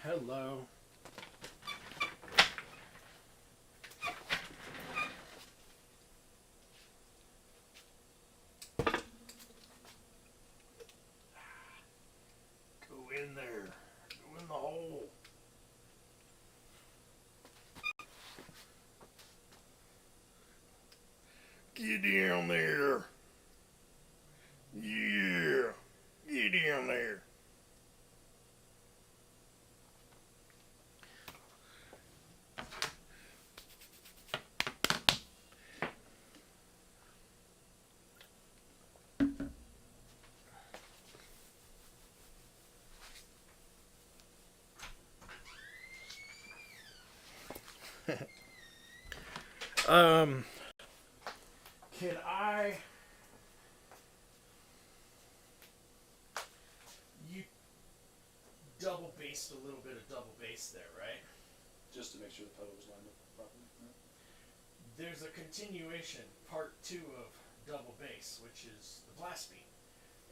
Hello. Go in there. Go in the hole. Get down there. Yeah. Get down there. Can I... You double bassed a little bit of double bass there, right? Just to make sure the pedal was lined up properly. Right? There's a continuation, part 2 of double bass, which is the blast beat.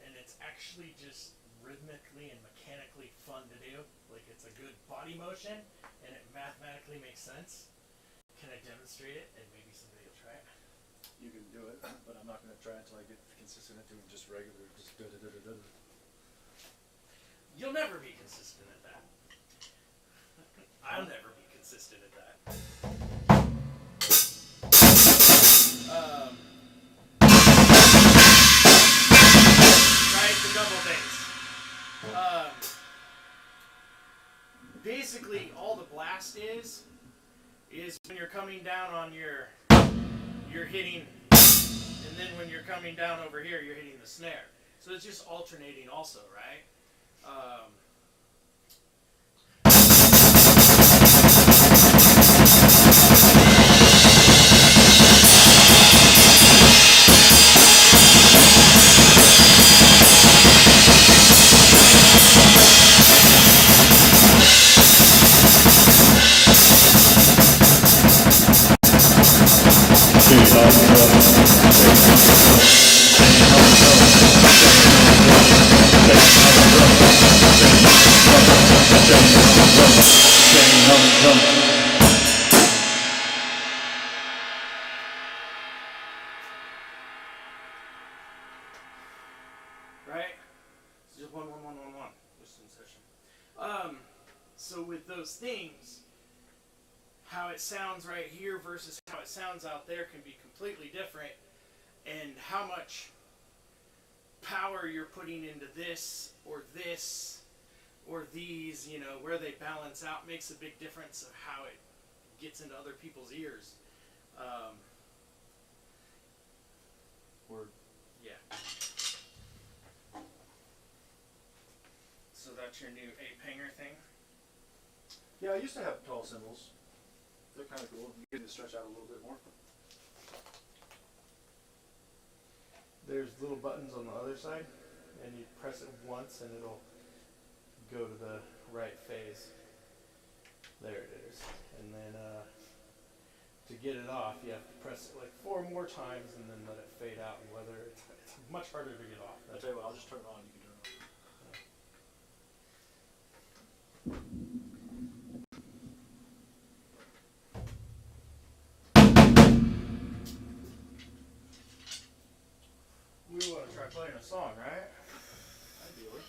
And it's actually just rhythmically and mechanically fun to do. Like, it's a good body motion, and it mathematically makes sense. Can I demonstrate it, and maybe somebody will try it? You can do it, but I'm not going to try until I get consistent at doing just regular, just da-da-da-da-da. You'll never be consistent at that. I'll never be consistent at that. Right, the double bass. Basically, all the blast is when you're coming down on you're hitting, and then when you're coming down over here, you're hitting the snare. So it's just alternating also, right? Right? So just 1, 1, 1, 1, 1, just in session. So with those things, how it sounds right here versus how it sounds out there can be completely different, and how much power you're putting into this or these, you know, where they balance out makes a big difference of how it gets into other people's ears. Word. Yeah. So that's your new 8-hanger thing? Yeah, I used to have tall cymbals. They're kind of cool. You get to stretch out a little bit more. There's little buttons on the other side, and you press it once and it'll go to the right phase. There it is. And then to get it off, you have to press it like 4 more times and then let it fade out. And whether it's much harder to get off. I'll tell you what, I'll just turn it on. You can turn it on. We want to try playing a song, right? Ideally.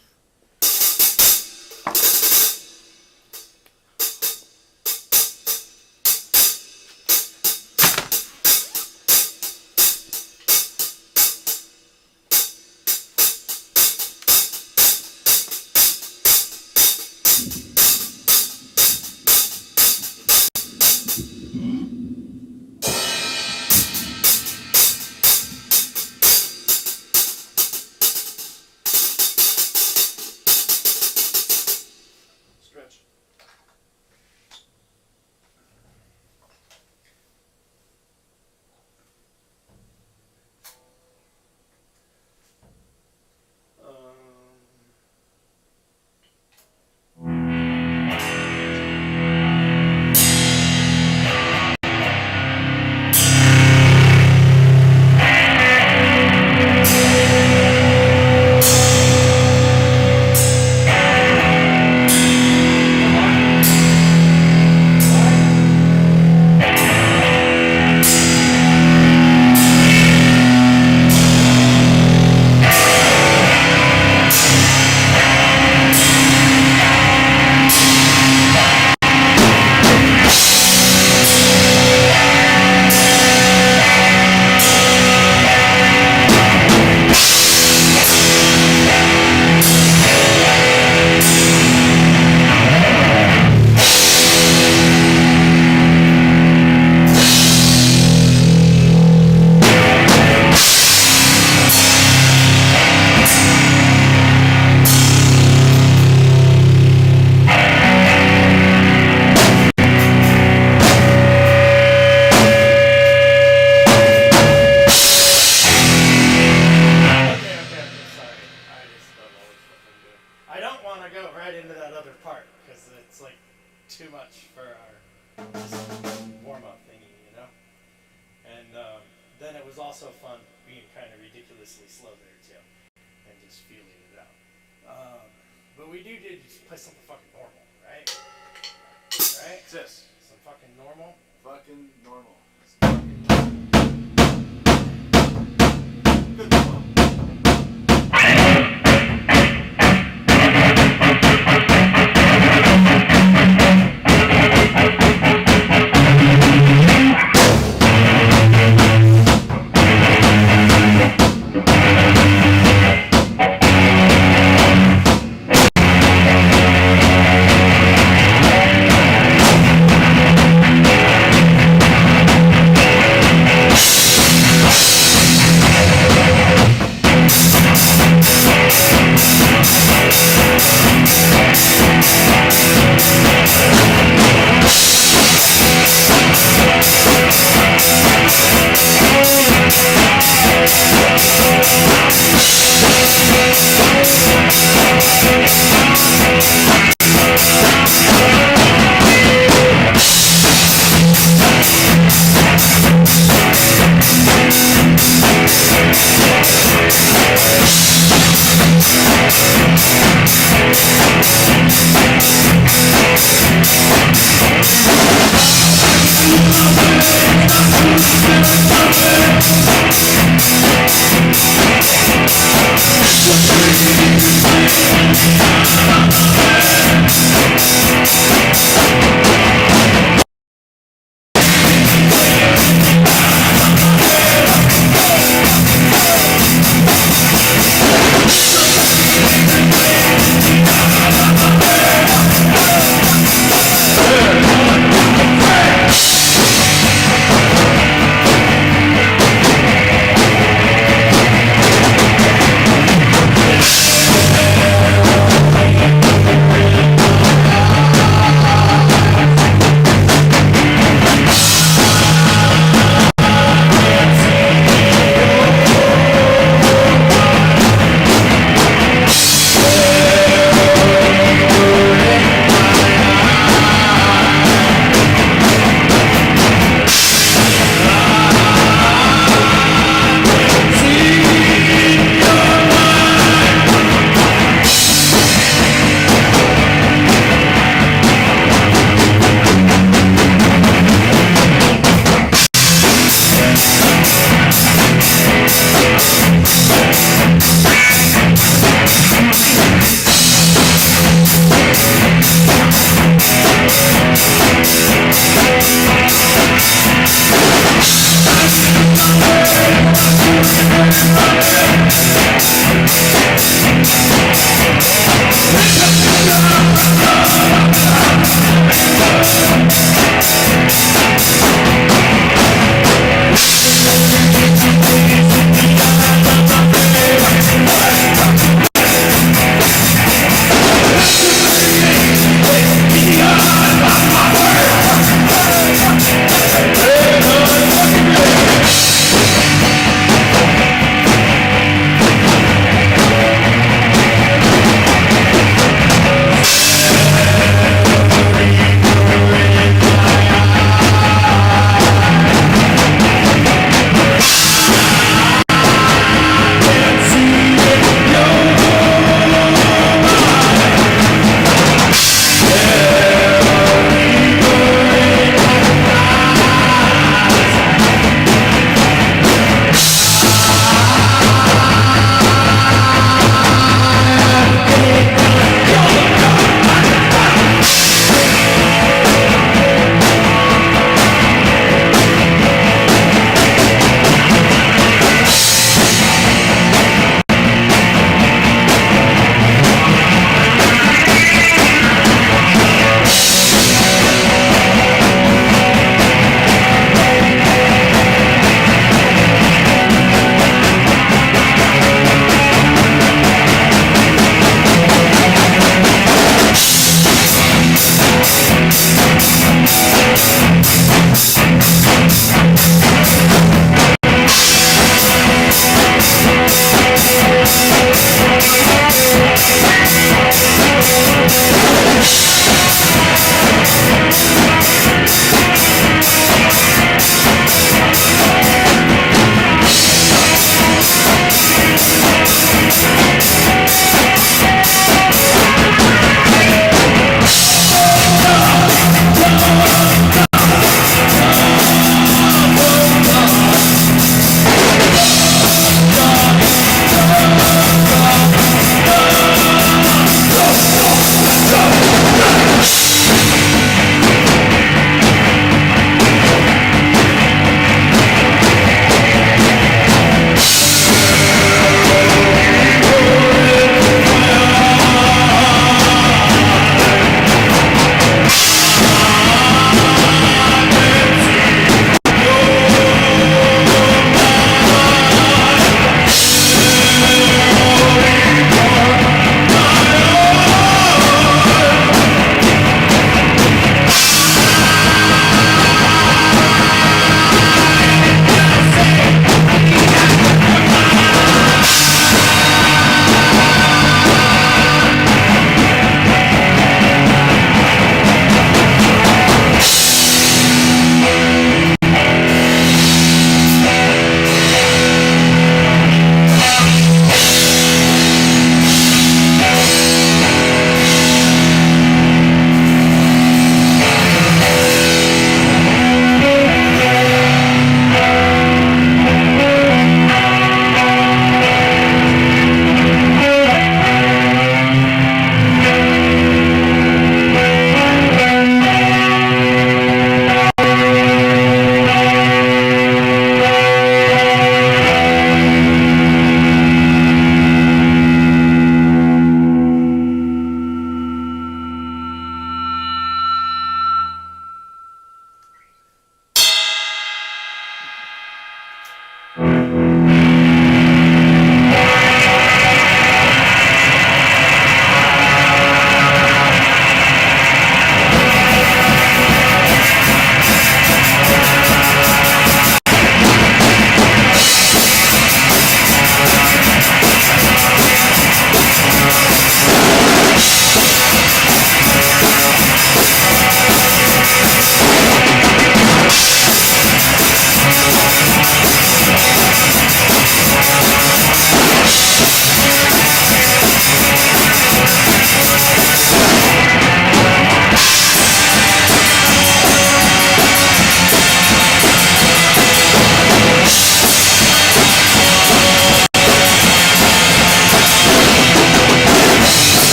too much for our warm-up thingy, you know? And then it was also fun being kind of ridiculously slow there too, and just feeling it out. But we do just play something fucking normal, right? Right? Yes. Some fucking normal. Fucking normal. Good normal.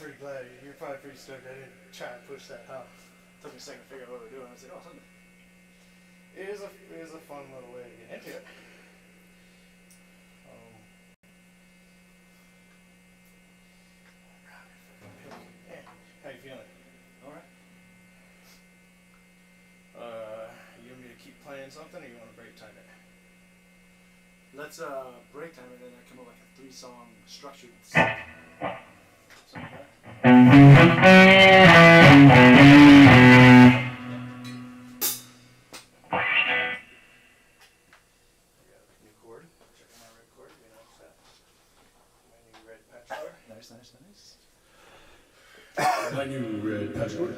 pretty glad. You're probably pretty stoked I didn't try and push that, huh? Took me a second to figure out what we were doing. I was like, oh, something. It is a fun little way to get into it. Man, how you feeling? All right. You want me to keep playing something, or you want to break time it? Let's break time and then I come up with like a 3-song structured set. Something like that. I got a new chord. Checking my red chord. You notice that? My new red patchwork. Nice, nice, nice. My new red patchwork.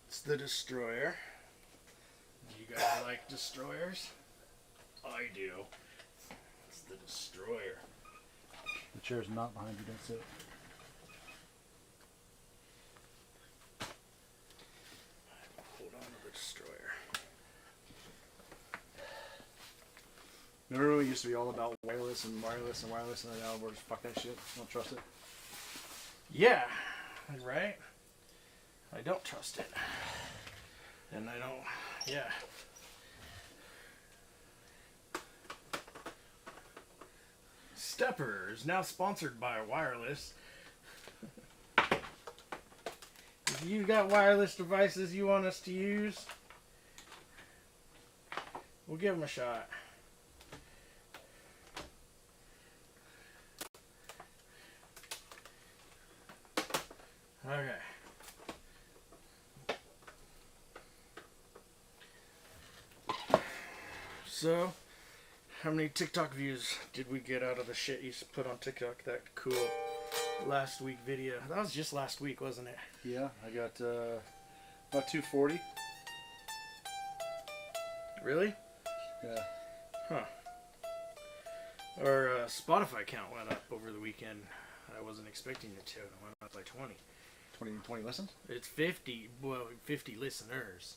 It's the Destroyer. Do you guys like Destroyers? I do. It's the Destroyer. The chair's not behind you, don't sit. Hold on to the Destroyer. Remember when we used to be all about wireless and wireless and wireless, and then now we're just fuck that shit. Don't trust it. Yeah, right? I don't trust it. And I don't, yeah. Stepper is now sponsored by Wireless. If you got wireless devices you want us to use, we'll give them a shot. Okay. So, how many TikTok views did we get out of the shit you put on TikTok? That cool last week video. That was just last week, wasn't it? Yeah, I got about 240. Really? Yeah. Huh. Our Spotify count went up over the weekend. I wasn't expecting it to. It went up by 20. 20 listens? It's 50, well, 50 listeners.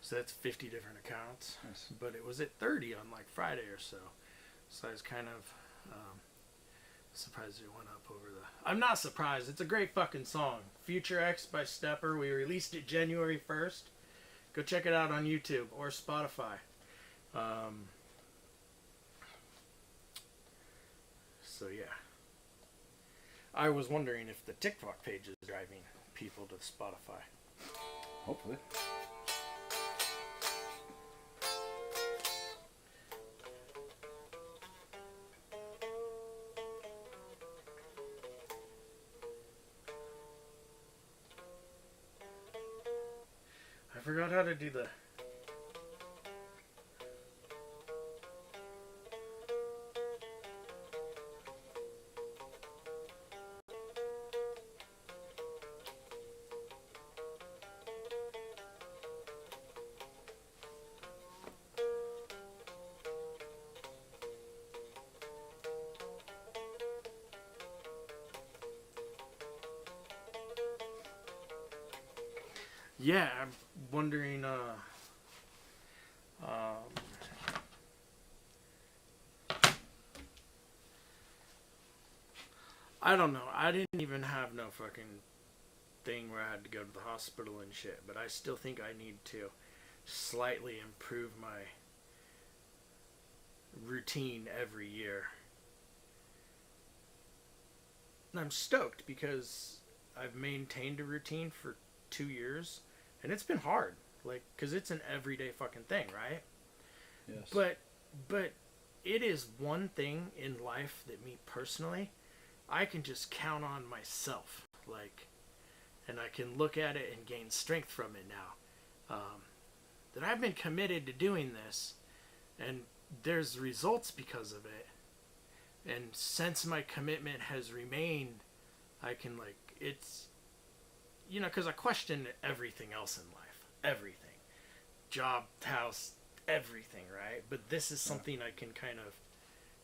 So that's 50 different accounts. Nice. But it was at 30 on like Friday or so. So I was kind of surprised it went up over the... I'm not surprised. It's a great fucking song. Future X by Stepper. We released it January 1st. Go check it out on YouTube or Spotify. So yeah. I was wondering if the TikTok page is driving people to Spotify. Hopefully. I forgot how to do the... Yeah, I'm wondering, I don't know. I didn't even have no fucking thing where I had to go to the hospital and shit, but I still think I need to slightly improve my routine every year. And I'm stoked because I've maintained a routine for 2 years, and it's been hard, like, because it's an everyday fucking thing, right? Yes. But it is one thing in life that me personally, I can just count on myself, like, and I can look at it and gain strength from it now. That I've been committed to doing this, and there's results because of it. And since my commitment has remained, I can, like, it's, you know, because I question everything else in life. Everything. Job, house, everything, right? But this is something I can kind of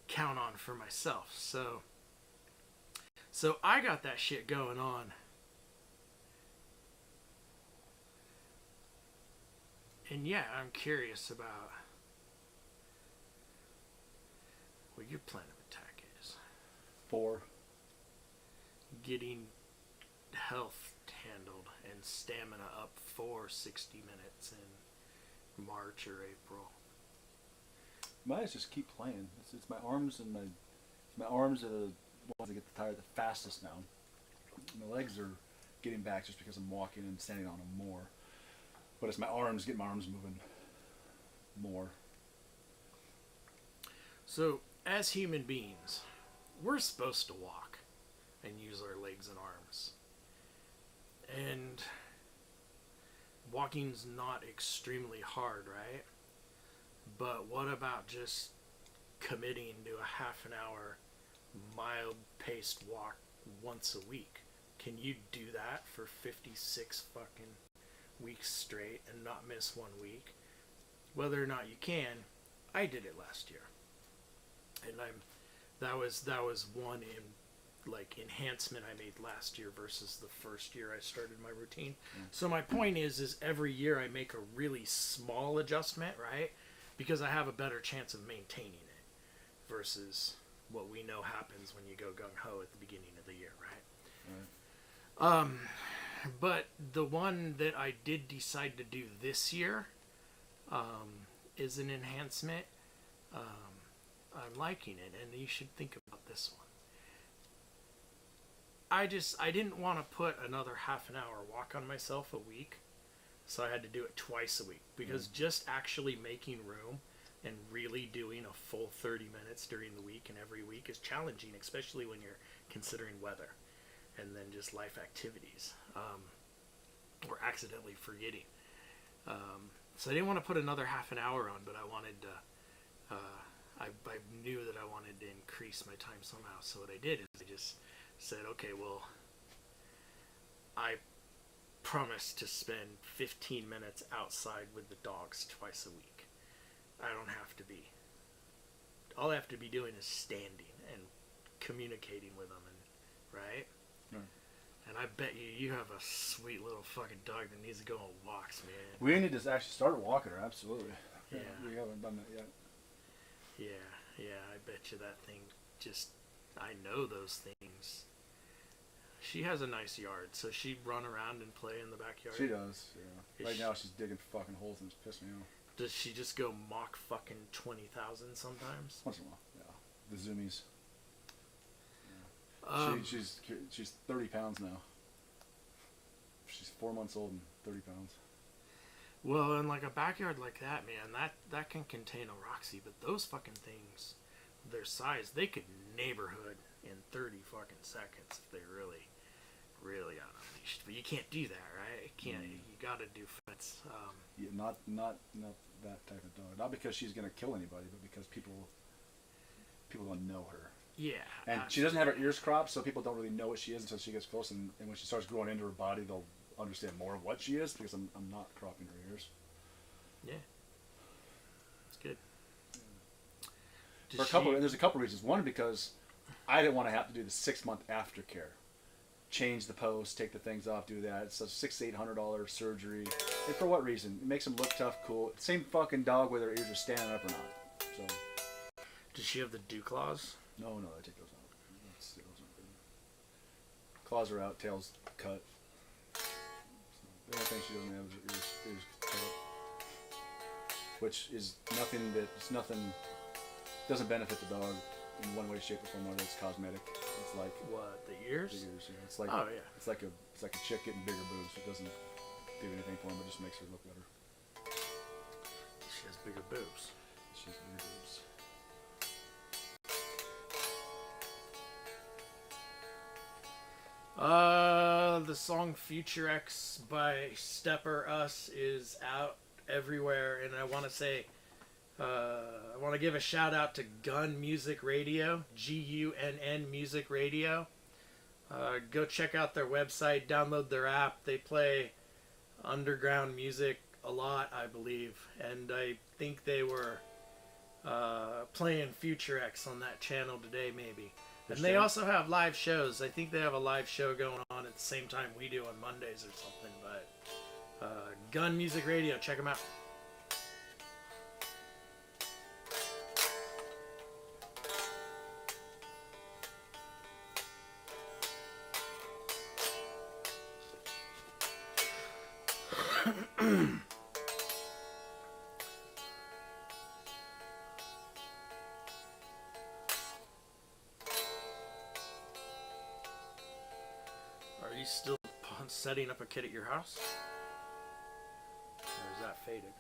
count on for myself. So I got that shit going on. And yeah, I'm curious about what your plan of attack is. 4. Getting health handled and stamina up for 60 minutes in March or April. Might just keep playing. It's my arms and my arms are the ones that get tired the fastest now. My legs are getting back just because I'm walking and standing on them more. But it's my arms, getting my arms moving more. So, as human beings, we're supposed to walk and use our legs and arms. And walking's not extremely hard, right? But what about just committing to a half an hour mild paced walk once a week? Can you do that for 56 fucking weeks straight and not miss 1 week? Whether or not you can, I did it last year. And that was one enhancement I made last year versus the first year I started my routine. So my point is every year I make a really small adjustment, right? Because I have a better chance of maintaining it versus what we know happens when you go gung-ho at the beginning of the year, right? But the one that I did decide to do this year is an enhancement. I'm liking it, and you should think about this one. I didn't want to put another half an hour walk on myself a week, so I had to do it twice a week, because just actually making room and really doing a full 30 minutes during the week and every week is challenging, especially when you're considering weather and then just life activities, or accidentally forgetting. So I didn't want to put another half an hour on, but I wanted to, I knew that I wanted to increase my time somehow. So what I did is I just said, okay, well, I promise to spend 15 minutes outside with the dogs twice a week. I don't have to be. All I have to be doing is standing and communicating with them, and right? And I bet you have a sweet little fucking dog that needs to go on walks, man. We need to actually start walking her, absolutely. Yeah. We haven't done that yet. Yeah, I bet you that thing just, I know those things. She has a nice yard, so she'd run around and play in the backyard. She does, yeah. Right Is now she's digging fucking holes and it's pissing me off. Does she just go Mach fucking 20,000 sometimes? Once in a while, yeah. The zoomies. She's 30 pounds now. She's 4 months old and 30 pounds. Well, in like a backyard like that, man, that can contain a Roxy, but those fucking things, their size, they could neighborhood in 30 fucking seconds if they really, really got unleashed. But you can't do that, right? You can't. You gotta do fence. Yeah, not that type of dog. Not because she's gonna kill anybody, but because people don't know her. Yeah. And she doesn't have her ears cropped, so people don't really know what she is until she gets close. And when she starts growing into her body, they'll understand more of what she is, because I'm not cropping her ears. Yeah. That's good. There's a couple reasons. One, because I didn't want to have to do the 6-month aftercare. Change the post, take the things off, do that. It's a $600 to $800 surgery. And for what reason? It makes them look tough, cool. Same fucking dog whether her ears are standing up or not. So. Does she have the dew claws? No, I take those out. Those aren't good. Claws are out, tail's cut. The only thing she doesn't have is her ears cut up. Which is nothing, doesn't benefit the dog in one way, shape, or form, whether it's cosmetic. It's like what, the ears? The ears, yeah. It's like it's like a chick getting bigger boobs. It doesn't do anything for him, but just makes her look better. She has bigger boobs. She has bigger boobs. The song Future X by Stepper Us is out everywhere, and I want to say, I want to give a shout out to Gun Music Radio, GUNN Music Radio. Go check out their website, download their app. They play underground music a lot, I believe, and I think they were playing Future X on that channel today, maybe. And they also have live shows. I think they have a live show going on at the same time we do on Mondays or something. But Gun Music Radio, check them out. setting up a kit at your house? Or is that faded?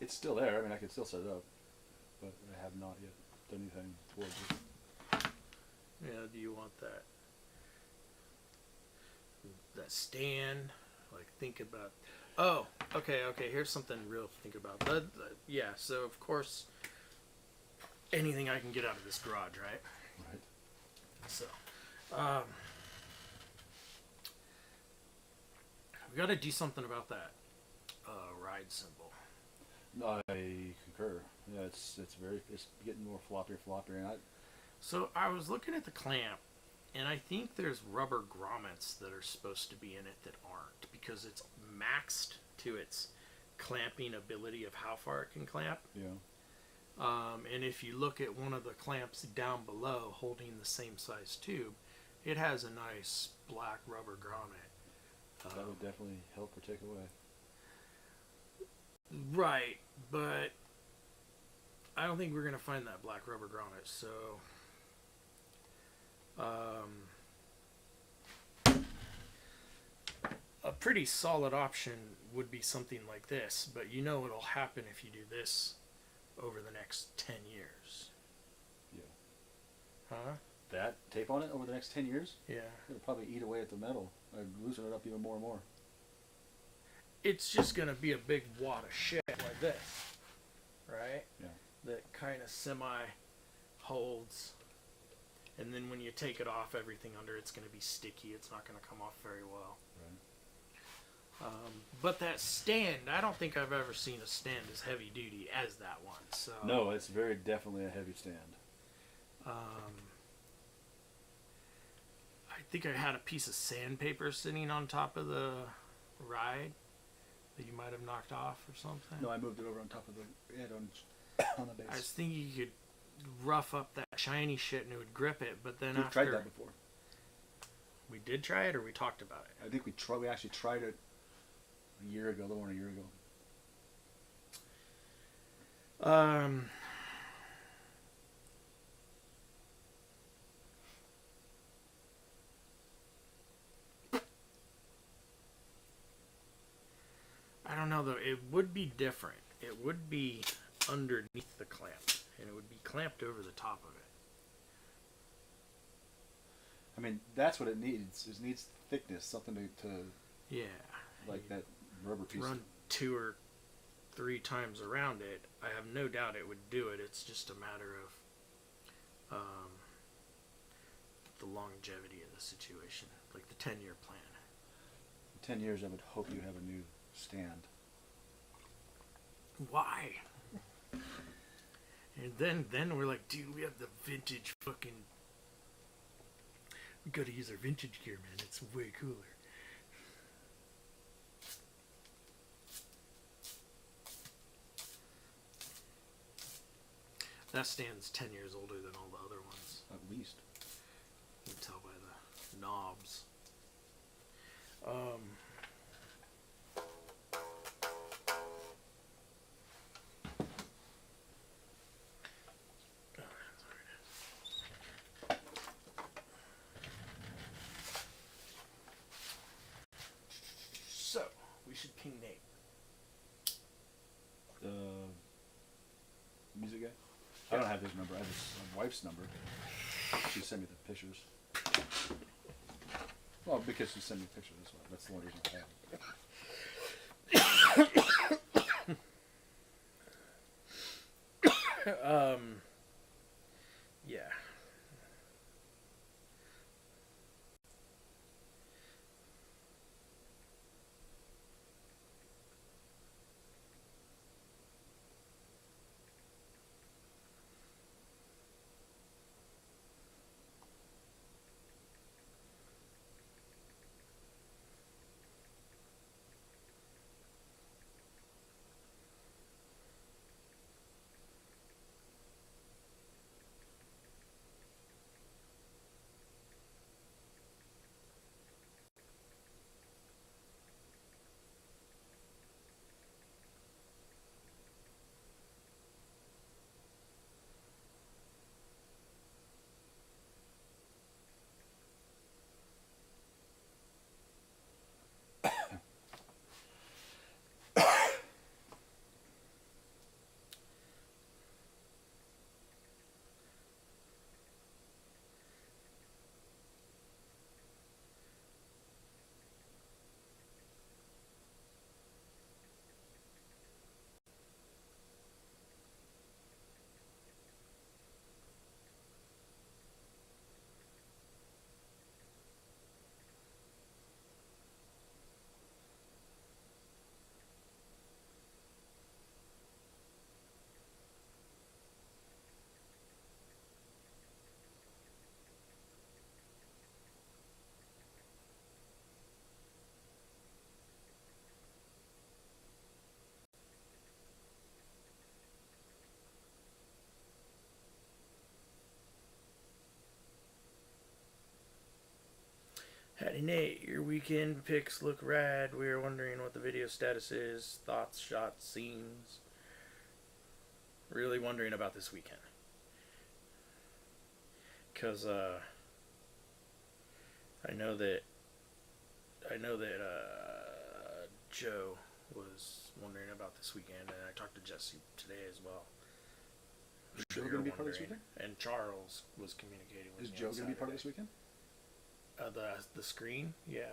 It's still there. I mean, I could still set it up, but I have not yet done anything towards it. Yeah, do you want that stand? Like, think about... Oh, okay, here's something real to think about. Yeah, so of course, anything I can get out of this garage, right? Right. So, we got to do something about that ride symbol. I concur. Yeah, it's getting more floppier, and So I was looking at the clamp, and I think there's rubber grommets that are supposed to be in it that aren't, because it's maxed to its clamping ability of how far it can clamp. yeah. And if you look at one of the clamps down below holding the same size tube, it has a nice black rubber grommet. That would definitely help or take away. Right, but I don't think we're going to find that black rubber grommet, so a pretty solid option would be something like this, but you know what'll happen if you do this over the next 10 years. Yeah. Huh? That tape on it over the next 10 years? Yeah. It'll probably eat away at the metal, loosen it up even more and more. It's just going to be a big wad of shit like this, right? Yeah. That kind of semi holds, and then when you take it off, everything under it's going to be sticky. It's not going to come off very well. Right. But that stand, I don't think I've ever seen a stand as heavy duty as that one. So No, it's very definitely a heavy stand. I think I had a piece of sandpaper sitting on top of the ride that you might have knocked off or something. No, I moved it over on top of the head on the base. I was thinking you could rough up that shiny shit and it would grip it, but then We've after tried that before. we did try it, or we talked about it. I think we actually tried it a year ago, a little more than a year ago. I don't know though. It would be different. It would be underneath the clamp, and it would be clamped over the top of it. I mean, that's what it needs. It needs thickness, something to Yeah. like that rubber piece. Run 2 or 3 times around it. I have no doubt it would do it. It's just a matter of the longevity of the situation, like the 10-year plan. In 10 years, I would hope you have a new stand. Why? And then we're like, dude, we have the vintage fucking. We gotta use our vintage gear, man. It's way cooler. That stand's 10 years older than all the other ones. At least. You can tell by the knobs. So, we should ping Nate. The music guy? I don't have his number. I have his wife's number. She sent me the pictures. Well, because she sent me pictures. That's the only reason I have it. Yeah. Hattie Nate, your weekend pics look rad. We are wondering what the video status is. Thoughts, shots, scenes. Really wondering about this weekend. Because I know that Joe was wondering about this weekend, and I talked to Jesse today as well. Is Joe going to be part of this weekend? And Charles was communicating with Is me. Joe on going to be part of this Saturday. weekend? The screen, yeah,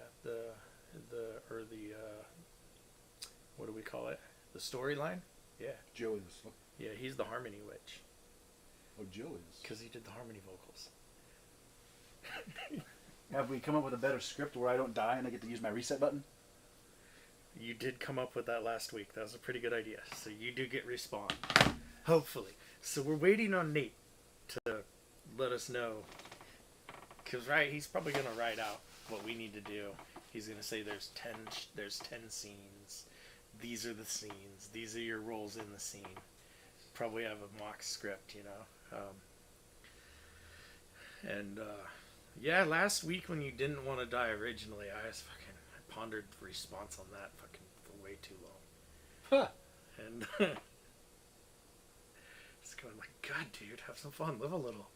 what do we call it? The storyline, yeah, Joe is. Oh, yeah. He's the harmony witch Joe is. because he did the harmony vocals. Have we come up with a better script where I don't die and I get to use my reset button? You did come up with that last week. That was a pretty good idea. So you do get respawn, hopefully. So we're waiting on Nate to let us know. Because he's probably going to write out what we need to do. He's going to say there's 10 scenes. These are the scenes. These are your roles in the scene. Probably have a mock script, yeah, last week when you didn't want to die originally, I pondered the response on that for way too long. Huh. And it's going like, God, dude, have some fun. Live a little,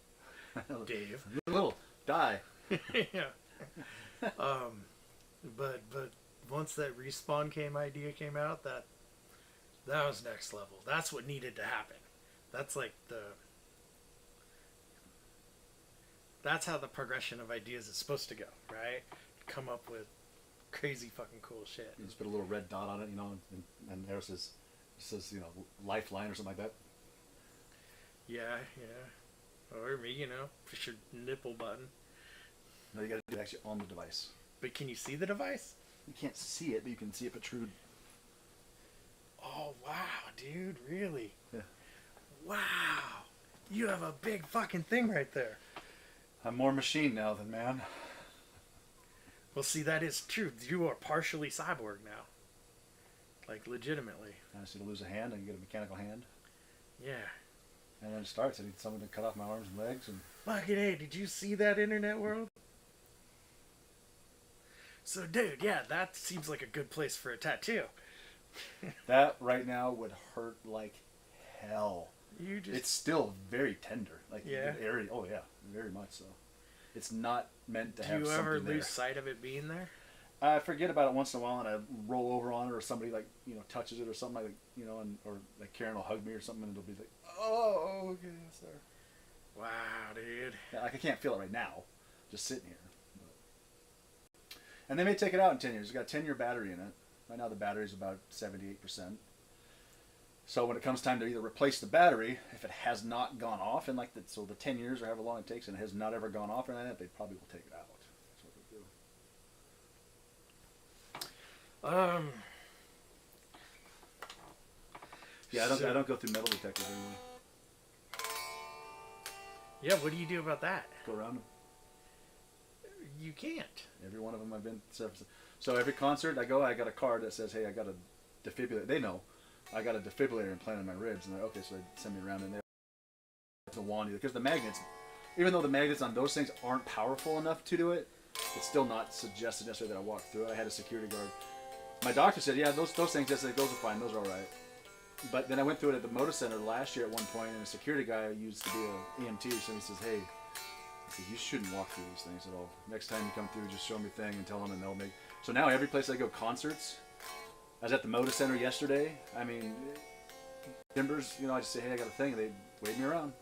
Dave. A little. Die. Yeah. But once that respawn idea came out, that was next level. That's what needed to happen. That's like that's how the progression of ideas is supposed to go, right? Come up with crazy fucking cool shit. You just put a little red dot on it, and there it says, lifeline or something like that. Yeah. Or me, push your nipple button. No, you got to do it actually on the device. But can you see the device? You can't see it, but you can see it protrude. Oh, wow, dude, really? Yeah. Wow. You have a big fucking thing right there. I'm more machine now than man. Well, see, that is true. You are partially cyborg now. Like, legitimately. I just need to lose a hand, I can get a mechanical hand. Yeah. And then it starts. I need someone to cut off my arms and legs. And Fucking hey, did you see that internet world? So, dude, yeah, that seems like a good place for a tattoo. that right now would hurt like hell. You just... It's still very tender. Like, Yeah. the area. Oh, yeah. Very much so. It's not meant to Do have you something ever there. lose sight of it being there? I forget about it once in a while, and I roll over on it, or somebody touches it or something or like Karen will hug me or something, and it'll be like, oh, okay, it's there. Wow, dude. Yeah, like I can't feel it right now, just sitting here. But. And they may take it out in 10 years. It's got a 10-year battery in it. Right now the battery's about 78%. So when it comes time to either replace the battery, if it has not gone off in the 10 years or however long it takes, and it has not ever gone off or anything, they probably will take it out. That's what they do. Yeah, I don't go through metal detectors anymore. Yeah, what do you do about that? Go around them. You can't. Every one of them I've been to. So every concert I go, I got a card that says, hey, I got a defibrillator. They know. I got a defibrillator implanted in my ribs. And they're okay, so they send me around and they don't want because the magnets, even though the magnets on those things aren't powerful enough to do it, it's still not suggested necessarily that I walk through it. I had a security guard. My doctor said, yeah, those things, those are fine. Those are all right. But then I went through it at the Motor Center last year at one point, and a security guy used to be an EMT, so he says, hey, you shouldn't walk through these things at all. Next time you come through, just show me the thing and tell them, and they'll make... So now every place I go, concerts, I was at the Motor Center yesterday. I mean, Timbers, I just say, hey, I got a thing, and they wave me around.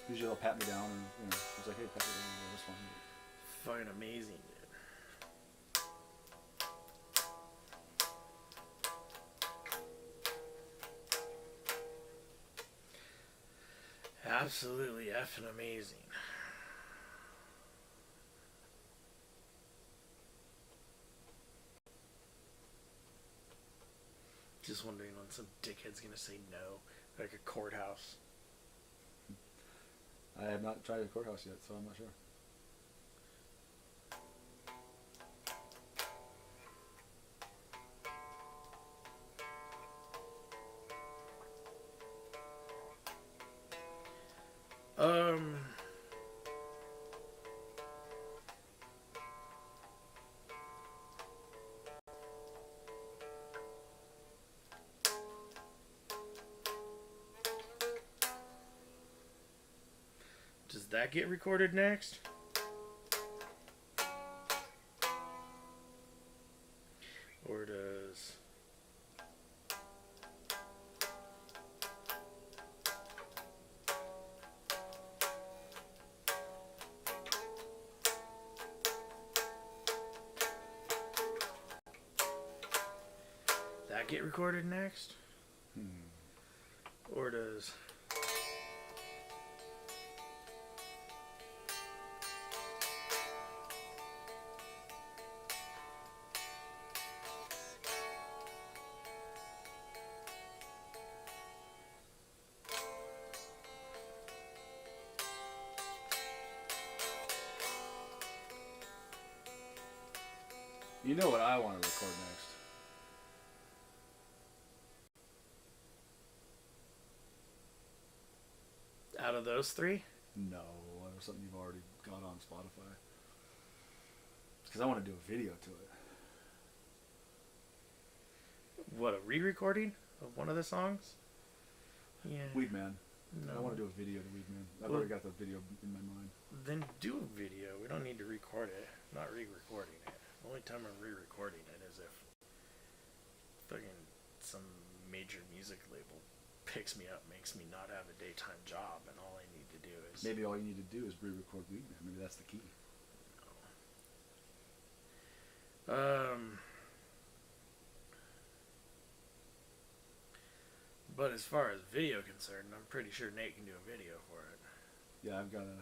Usually they'll pat me down, and, it's like, hey, pat me down, that's fine. Fucking amazing, dude. Absolutely effing amazing. Just wondering when some dickhead's gonna say no, like a courthouse. I have not tried a courthouse yet, so I'm not sure. that get recorded next? Or does... that get recorded next? Or does... You know what I want to record next? out of those three? No, it was something you've already got on Spotify. Because I want to do a video to it. What, a re-recording of one of the songs? Yeah. Weed Man. No. I want to do a video to Weed Man. I've Well- already got the video in my mind. Then do a video. We don't need to record it. I'm not re-recording it. The only time I'm re-recording it is if fucking some major music label picks me up, makes me not have a daytime job, and all I need to do is... Maybe all you need to do is re-record Weed Man. Maybe that's the key. But as far as video concerned, I'm pretty sure Nate can do a video for it. Yeah, I've got a...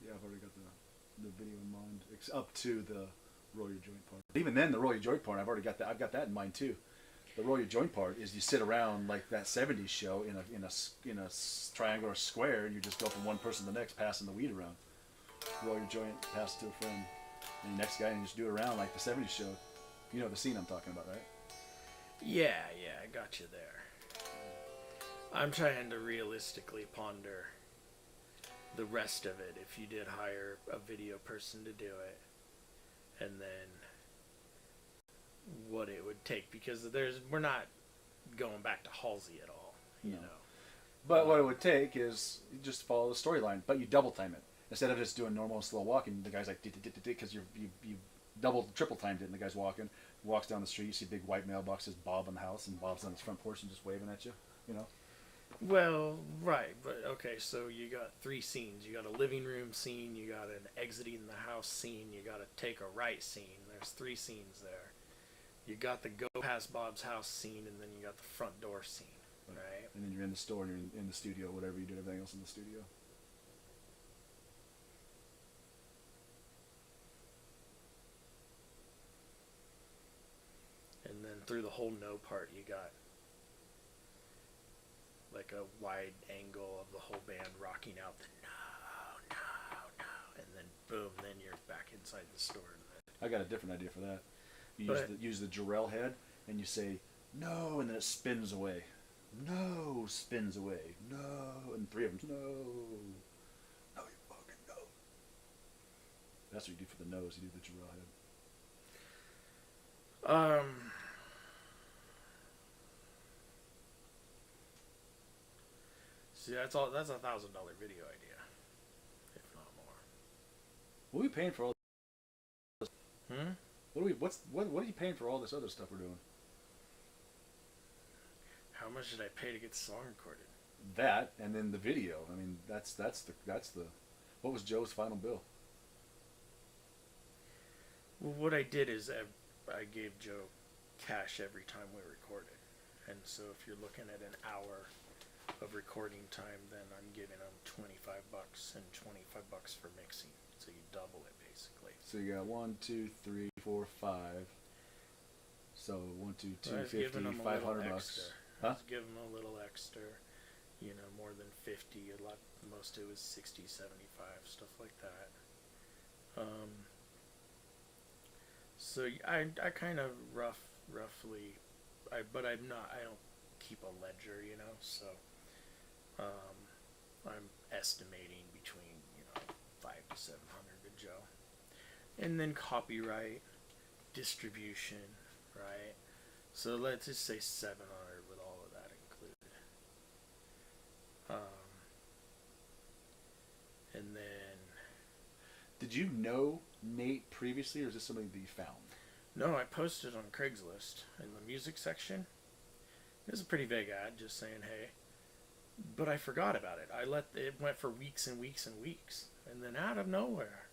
Yeah, I've already got the video in mind. Up to the roll your joint part. Even then, the roll your joint part, I've got that in mind too. The roll your joint part is you sit around like that '70s show in a triangular square, and you just go from one person to the next, passing the weed around. Roll your joint, pass it to a friend, and the next guy, and you just do it around like the '70s show. You know the scene I'm talking about, right? Yeah, I got you there. I'm trying to realistically ponder the rest of it if you did hire a video person to do it, and then what it would take, because we're not going back to Halsey at all, you No. know. But what it would take is you just follow the storyline, but you double time it. Instead of just doing normal slow walking, the guy's like, because you double, triple timed it, and the guy's walks down the street, you see a big white mailbox, says Bob in the house, and Bob's on his front porch and just waving at you, you know? Well, right, but okay, so you got three scenes. You got a living room scene, you got an exiting the house scene, you got a take a right scene. There's three scenes there. You got the go past Bob's house scene, and then you got the front door scene, right? And then you're in the store, and you're in the studio, whatever you did, everything else in the studio. And then through the whole no part, you got like a wide angle of the whole band rocking out the no, and then boom, then you're back inside the store. I got a different idea for that. You But- use the Jarrell head, and you say, no, and then it spins away. No, spins away. No, and three of them, no. No, you fucking no. That's what you do for the nose, you do the Jarrell head. See, that's all. That's $1,000 video idea, if not more. What are we paying for all this? Hmm. What are you paying for all this other stuff we're doing? How much did I pay to get the song recorded? That, and then the video. I mean, that's the. What was Joe's final bill? Well, what I did is I gave Joe cash every time we recorded, and so if you're looking at an hour of recording time, then I'm giving him $25 and $25 for mixing. So you double it basically. So you got 1, 2, 3, 4, 5. So 1, 2, I was 250, giving him a $500 little bucks. extra. Huh? I was giving him a little extra, more than 50. A lot, most it was 60, 75, stuff like that. So I kind of roughly, but I don't keep a ledger, so I'm estimating between 500 to 700 to Joe, and then copyright, distribution, right? So let's just say 700 with all of that included. And then, Did you know Nate previously, or is this somebody that you found? no, I posted on Craigslist in the music section. It was a pretty vague ad, just saying, hey. But I forgot about it. It went for weeks and weeks and weeks. And then out of nowhere,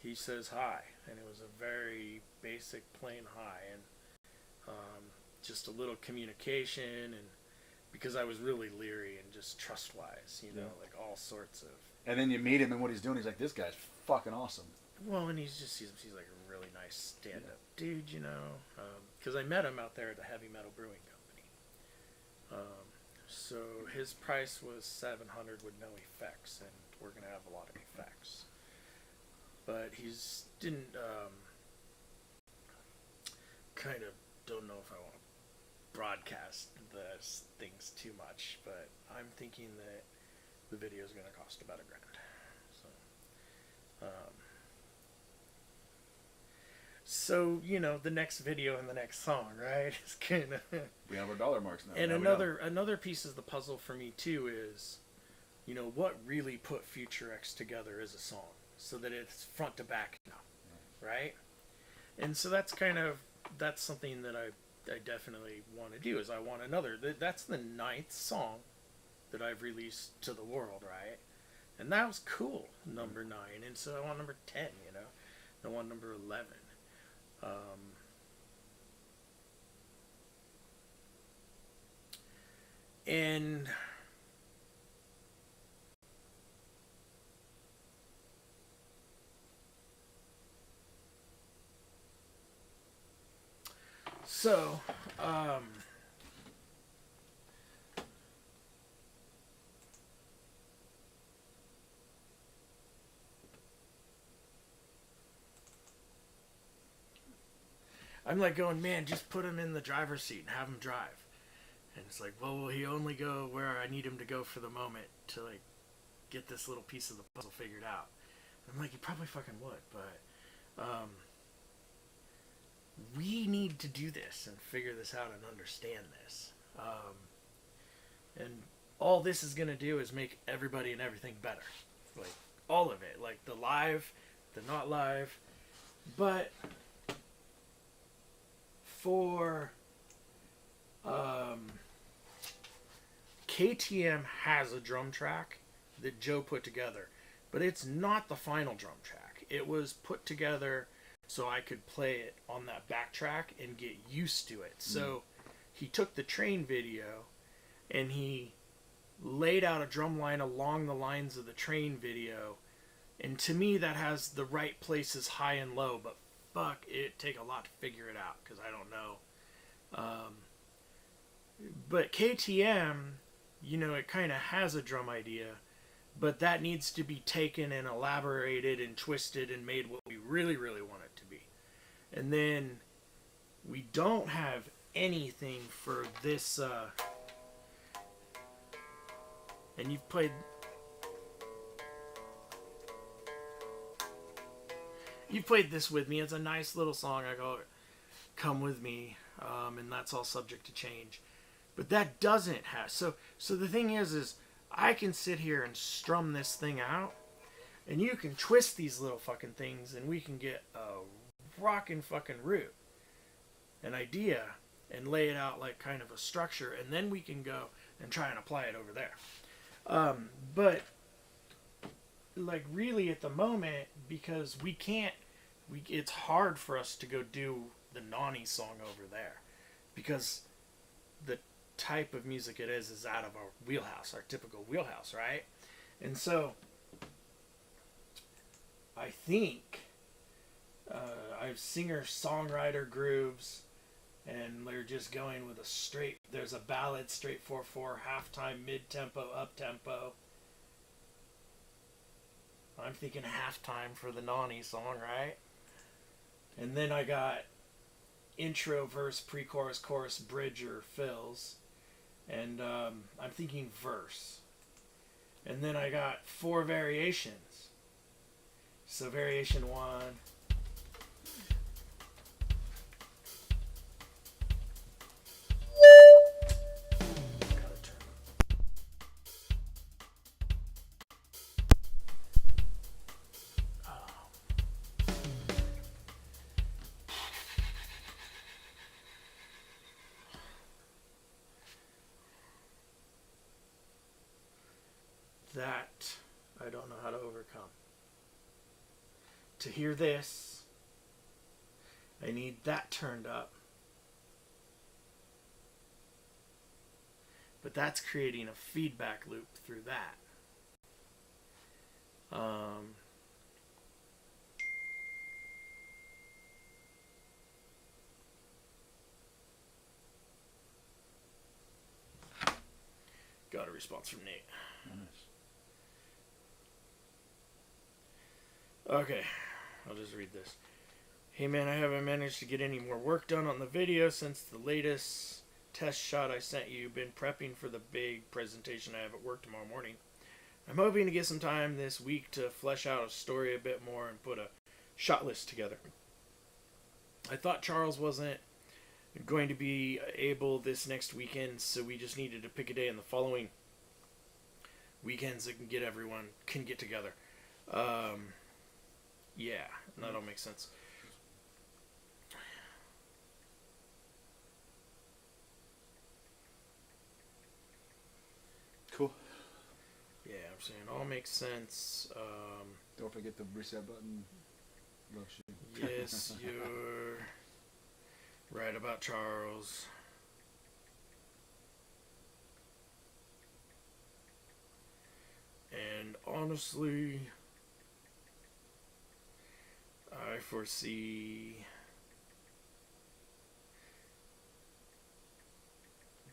he says hi. And it was a very basic, plain hi. And just a little communication. And because I was really leery and just trust-wise, like all sorts of... And then you meet him and what he's doing, he's like, this guy's fucking awesome. Well, and he's like a really nice stand-up dude, because I met him out there at the Heavy Metal Brewing Company. So his price was $700 with no effects, and we're gonna have a lot of effects. But he's didn't kind of don't know if I want to broadcast the things too much, but I'm thinking that the video is gonna cost about $1,000. So, the next video and the next song, right? It's kind of... We have our dollar marks now. And now another piece of the puzzle for me, too, is, what really put Future X together as a song, so that it's front to back now, right? And so that's something that I definitely want to do, is I want another. That's the 9th song that I've released to the world, right? And that was cool, number 9. And so I want number 10, I want number 11. And so, I'm like going, man, just put him in the driver's seat and have him drive. And it's like, well, will he only go where I need him to go for the moment to, get this little piece of the puzzle figured out? And I'm like, he probably fucking would, but we need to do this and figure this out and understand this. And all this is going to do is make everybody and everything better. All of it. The live, the not live. But... for KTM has a drum track that Joe put together, but it's not the final drum track. It was put together so I could play it on that backtrack and get used to it. So he took the train video and he laid out a drum line along the lines of the train video, and to me that has the right places high and low, but fuck, it'd take a lot to figure it out, because I don't know. But KTM, it kind of has a drum idea, but that needs to be taken and elaborated and twisted and made what we really, really want it to be. And then we don't have anything for this, and you've played... You played this with me. It's a nice little song. I call it Come With Me, and that's all subject to change. But that doesn't have... So the thing is I can sit here and strum this thing out, and you can twist these little fucking things, and we can get a rockin' fucking root, an idea, and lay it out like kind of a structure, and then we can go and try and apply it over there. But really at the moment, because we can't... it's hard for us to go do the Nani song over there, because the type of music it is out of our wheelhouse, our typical wheelhouse, right? And so I think I have singer-songwriter grooves, and they're just going with there's a ballad, straight 4/4, halftime, mid-tempo, up-tempo. I'm thinking halftime for the Nani song, right? And then I got intro, verse, pre-chorus, chorus, bridge, or fills. And I'm thinking verse. And then I got 4 variations. So variation 1. to hear this. I need that turned up. But that's creating a feedback loop through that. Got a response from Nate. Nice. Okay, I'll just read this. Hey man, I haven't managed to get any more work done on the video since the latest test shot I sent you. Been prepping for the big presentation I have at work tomorrow morning. I'm hoping to get some time this week to flesh out a story a bit more and put a shot list together. I thought Charles wasn't going to be able this next weekend, so we just needed to pick a day in the following weekends that everyone can get together. Yeah, that all makes sense. Cool. Yeah, I'm saying all makes sense. Don't forget the reset button. Love you. Yes, you're right about Charles. And honestly, I foresee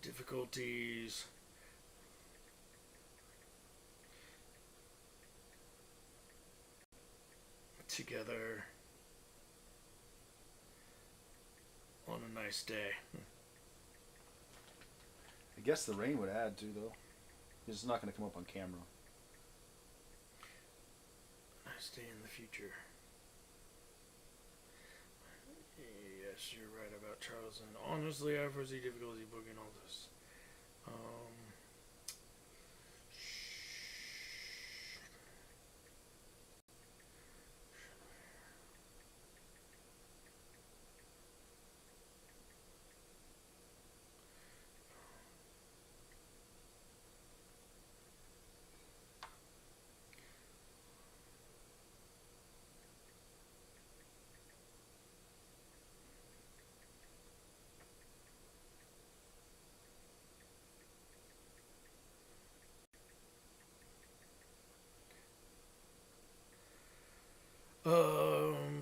difficulties together on a nice day. I guess the rain would add too, though. It's not going to come up on camera. Nice day in the future. Yes, you're right about Charles, and honestly, I foresee difficulty booking all this.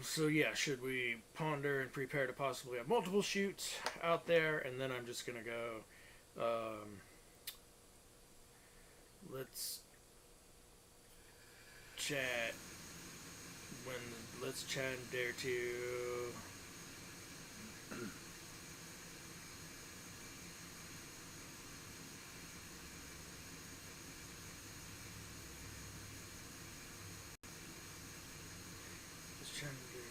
So yeah, should we ponder and prepare to possibly have multiple shoots out there? And then I'm just gonna go, let's chat let's chat in Dare 2. Let's chat in Dare 2.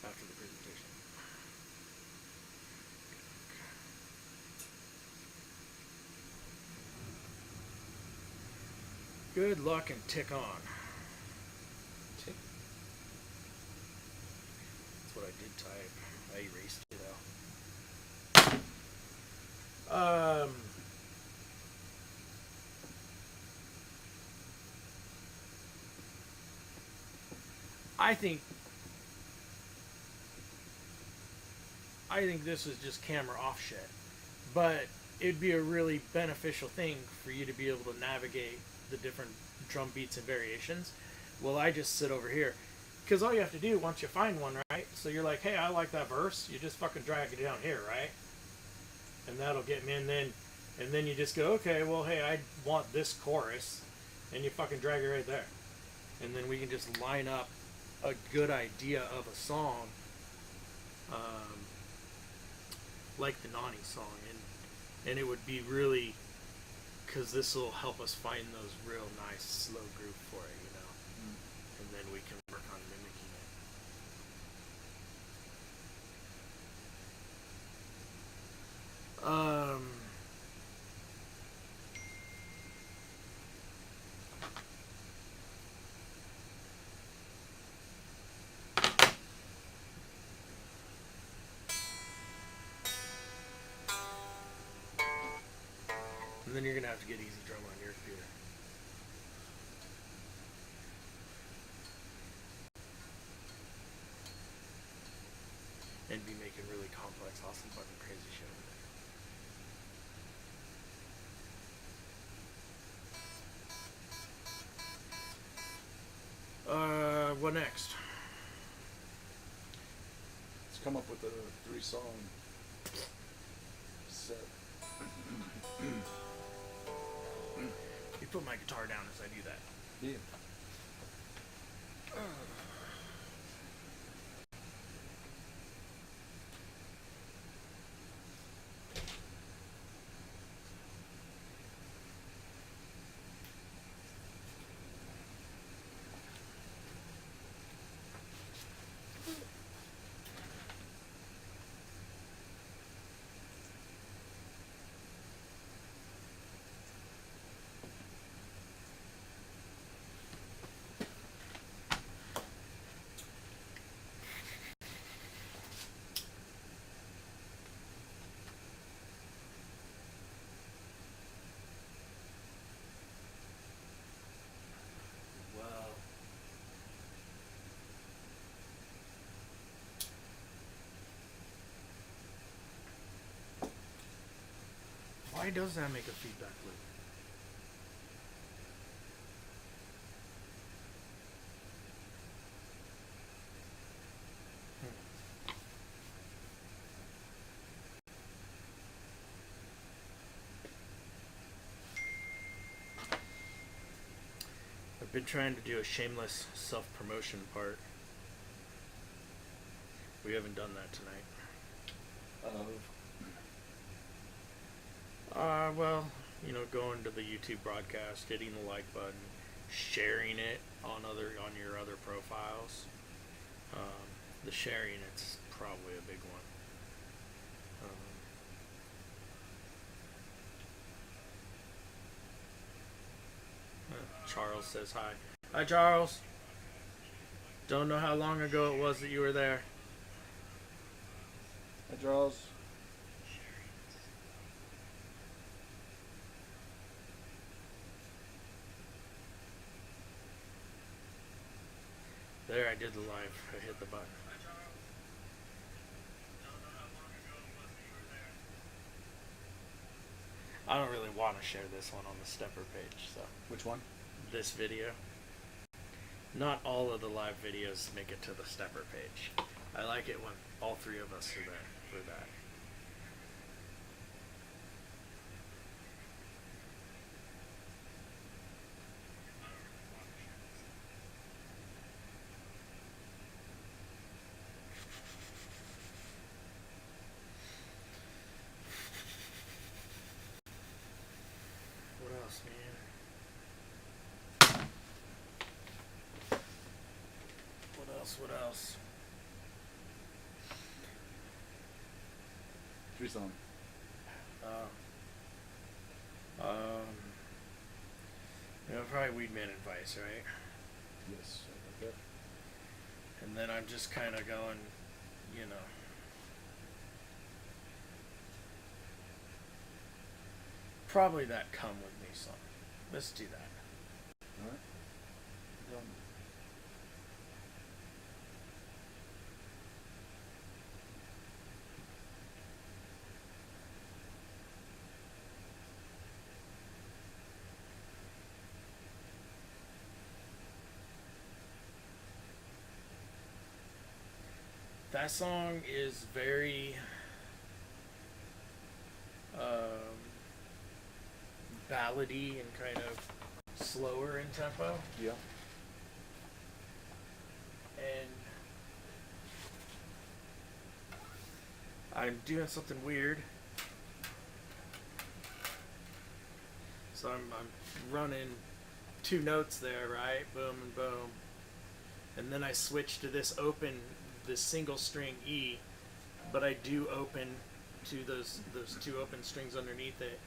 After the presentation. Good luck and tick on. Tick. That's what I did type. I erased it out. I think this is just camera off shit, but it'd be a really beneficial thing for you to be able to navigate the different drum beats and variations. Well, I just sit over here, because all you have to do once you find one, right? So you're like, hey, I like that verse. You just fucking drag it down here, right? And that'll get me. And then you just go, okay, well, hey, I want this chorus, and you fucking drag it right there, and then we can just line up a good idea of a song, like the Nani song, and it would be really, because this will help us find those real nice slow groove for it, you know, and then we can work on mimicking it. And then you're gonna have to get Easy Drum on your computer. And be making really complex, awesome, fucking crazy shit with it. What next? Let's come up with a 3-song set. You put my guitar down as I do that. Yeah. Wow. Why does that make a feedback loop? I've been trying to do a shameless self-promotion part. We haven't done that tonight. Well, going to the YouTube broadcast, hitting the like button, sharing it on your other profiles. The sharing, it's probably a big one. Charles says hi. Hi, Charles. Don't know how long ago it was that you were there. Hi, Charles. There, I did the live. I hit the button. I don't really want to share this one on the Stepper page, so. Which one? This video. Not all of the live videos make it to the Stepper page. I like it when all three of us are there for that. What else, man? What else? 3-song. Probably Weed Man Advice, right? Yes. Okay. And then I'm just kind of going, probably that Come With Me song. Let's do that. Alright. Done. That song is very ballady and kind of slower in tempo. Yeah. And I'm doing something weird. So I'm running 2 notes there, right? Boom and boom. And then I switch to this single string E, but I do open to those 2 open strings underneath it.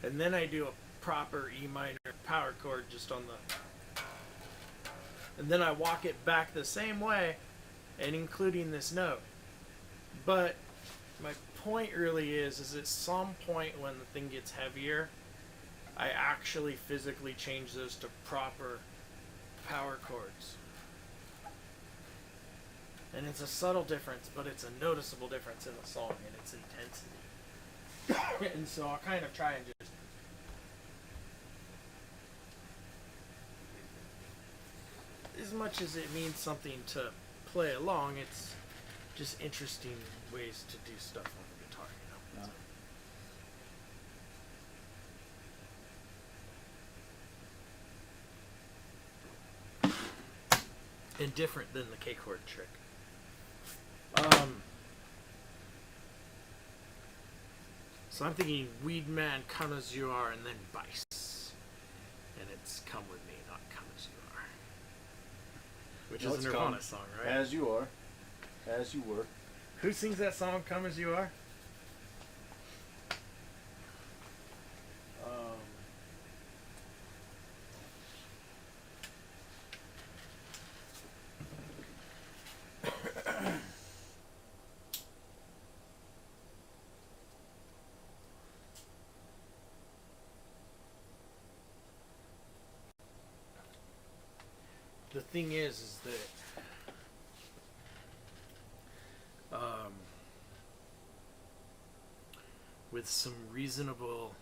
And then I do a proper E minor power chord just on the, and then I walk it back the same way and including this note. But my point really is at some point when the thing gets heavier, I actually physically change those to proper power chords. And it's a subtle difference, but it's a noticeable difference in the song and its intensity. And so I'll kind of try and just as much as it means something to play along, it's just interesting ways to do stuff on the guitar, you know. And different than the K chord trick. So I'm thinking Weed Man, Come As You Are, and then Bice. And it's Come With Me, not Come As You Are. Which No, is it's a Nirvana Come song, right? As You Are. As You Were. Who sings that song, Come As You Are? The thing is that with some reasonable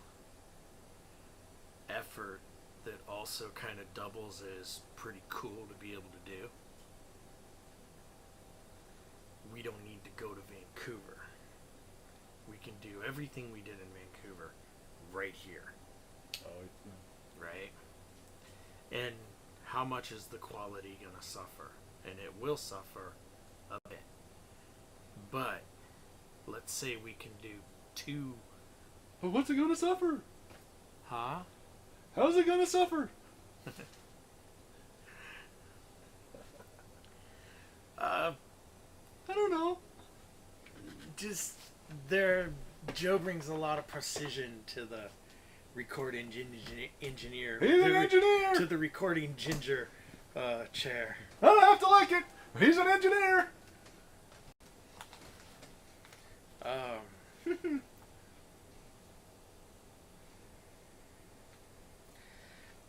effort that also kind of doubles as pretty cool to be able to do, we don't need to go to Vancouver. We can do everything we did in Vancouver right here, Oh, yeah. right? And how much is the quality going to suffer? And it will suffer a bit. But let's say we can do 2. But what's it gonna suffer? Huh? How's it gonna suffer? I don't know. Just Joe brings a lot of precision to the recording engineer. He's an engineer! To the recording ginger chair. I don't have to like it. He's an engineer.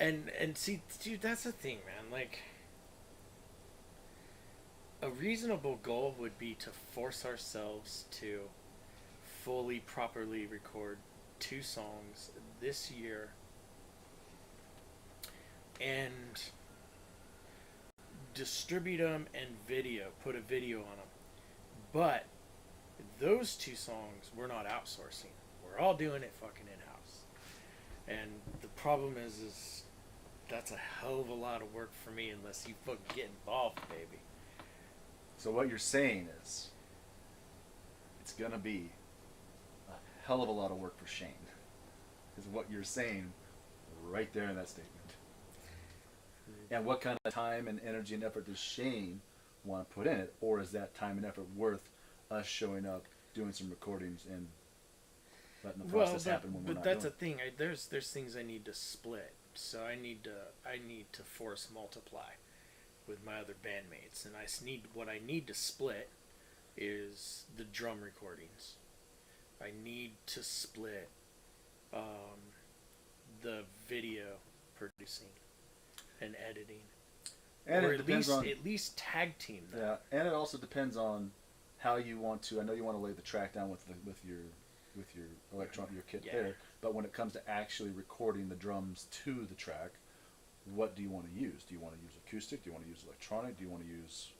And see, dude, that's the thing, man. Like, a reasonable goal would be to force ourselves to fully, properly record 2 songs this year and distribute them and put a video on them. But those 2 songs we're not outsourcing. We're all doing it fucking in-house. And the problem is that's a hell of a lot of work for me unless you fucking get involved, baby. So what you're saying is, it's gonna be a hell of a lot of work for Shane. Is what you're saying right there in that statement. And what kind of time and energy and effort does Shane want to put in it? Or is that time and effort worth us showing up, doing some recordings, and letting the process happen when we're not But that's doing a thing. There's things I need to split. So I need to force multiply with my other bandmates, and what I need to split is the drum recordings. I need to split the video producing and editing, And or it depends at least tag team them. Yeah, and it also depends on how you want to. I know you want to lay the track down with your your kit Yeah. there, but when it comes to actually recording the drums to the track, what do you want to use? Do you want to use acoustic? Do you want to use electronic? Do you want to use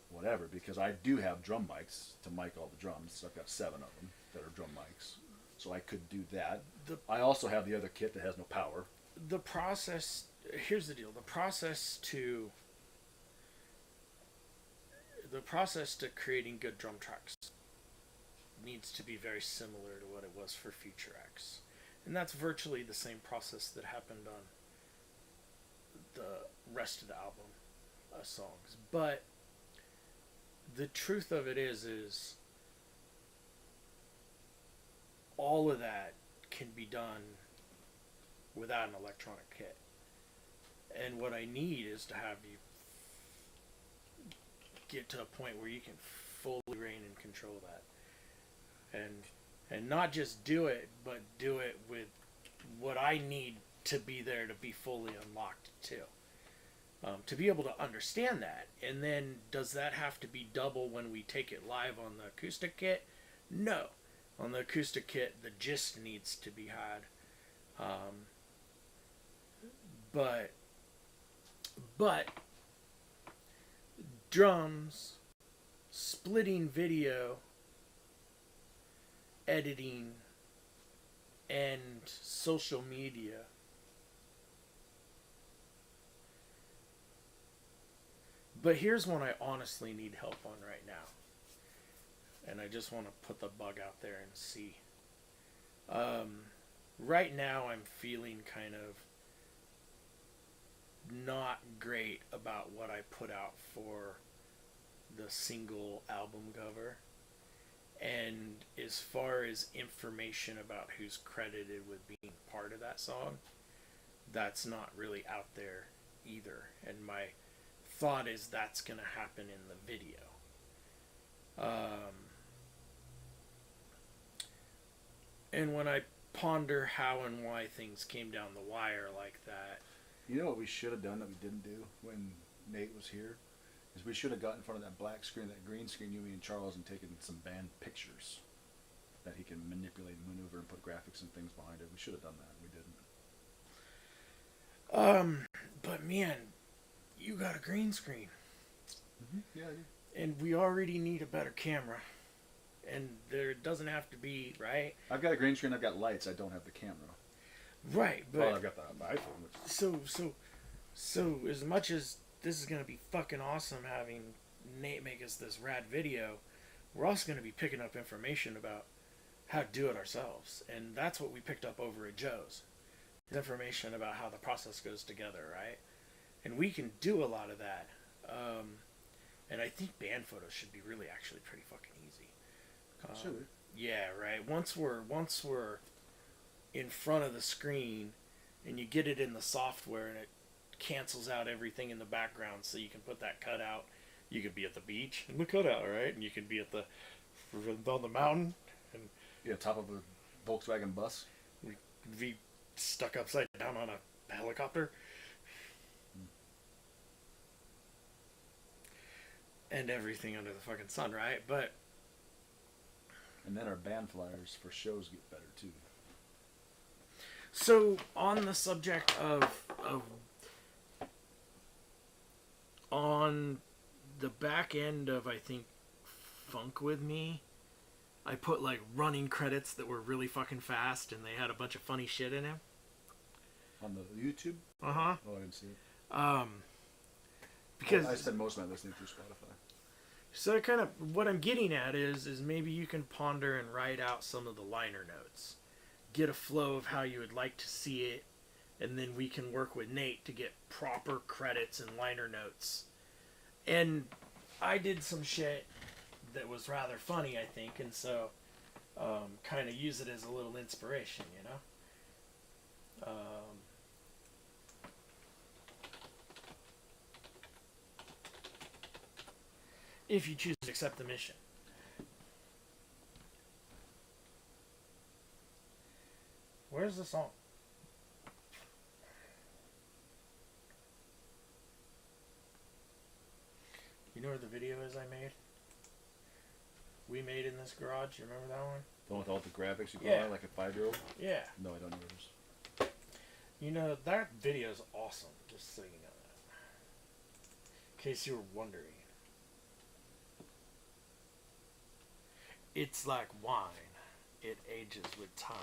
whatever? Because I do have drum mics to mic all the drums. I've got 7 of them that are drum mics, so I could do that. I also have the other kit that has no power. The process. Here's the deal. The process to creating good drum tracks needs to be very similar to what it was for Future X. And that's virtually the same process that happened on the rest of the album songs. But the truth of it is all of that can be done without an electronic kit. And what I need is to have you get to a point where you can fully reign and control that. And not just do it, but do it with what I need to be there to be fully unlocked too. To be able to understand that. And then does that have to be double when we take it live on the acoustic kit? No. On the acoustic kit, the gist needs to be had. But drums, splitting video, editing, and social media. But here's one I honestly need help on right now. And I just want to put the bug out there and see. Right now I'm feeling kind of not great about what I put out for the single album cover. And as far as information about who's credited with being part of that song, that's not really out there either. And my thought is that's going to happen in the video. And when I ponder how and why things came down the wire like that. You know what we should have done that we didn't do when Nate was here? Is we should have got in front of that black screen, that green screen, you, me, and Charles, and taken some band pictures that he can manipulate and maneuver and put graphics and things behind it. We should have done that. We didn't. But man, you got a green screen. Yeah, I do. And we already need a better camera. And there doesn't have to be, right? I've got a green screen, I've got lights, I don't have the camera. Right, but... Well, I've got the iPhone. Which... So as much as this is going to be fucking awesome having Nate make us this rad video, we're also going to be picking up information about how to do it ourselves. And that's what we picked up over at Joe's. Information about how the process goes together, right? And we can do a lot of that. And I think band photos should be really actually pretty fucking easy. Should we? Yeah, right. Once we're in front of the screen and you get it in the software and it cancels out everything in the background so you can put that cutout. You could be at the beach in the cutout, right? And you can be at the on the mountain and top of a Volkswagen bus. Be stuck upside down on a helicopter. And everything under the fucking sun, right? But and then our band flyers for shows get better too. So on the subject of on the back end of I think Funk With Me, I put like running credits that were really fucking fast and they had a bunch of funny shit in them. On the YouTube? Uh-huh. Oh, I didn't see it. Because I spend most of my listening through Spotify. So kind of what I'm getting at is maybe you can ponder and write out some of the liner notes. Get a flow of how you would like to see it, and then we can work with Nate to get proper credits and liner notes. And I did some shit that was rather funny, I think, and so kind of use it as a little inspiration, you know? If you choose to accept the mission. Where's the song? You know where the video is I made? We made in this garage. You remember that one? The one with all the graphics you put Yeah. on like a 5-year-old? Yeah. No, I don't know what it is. You know, that video is awesome. Just so you know that. In case you were wondering. It's like wine. It ages with time.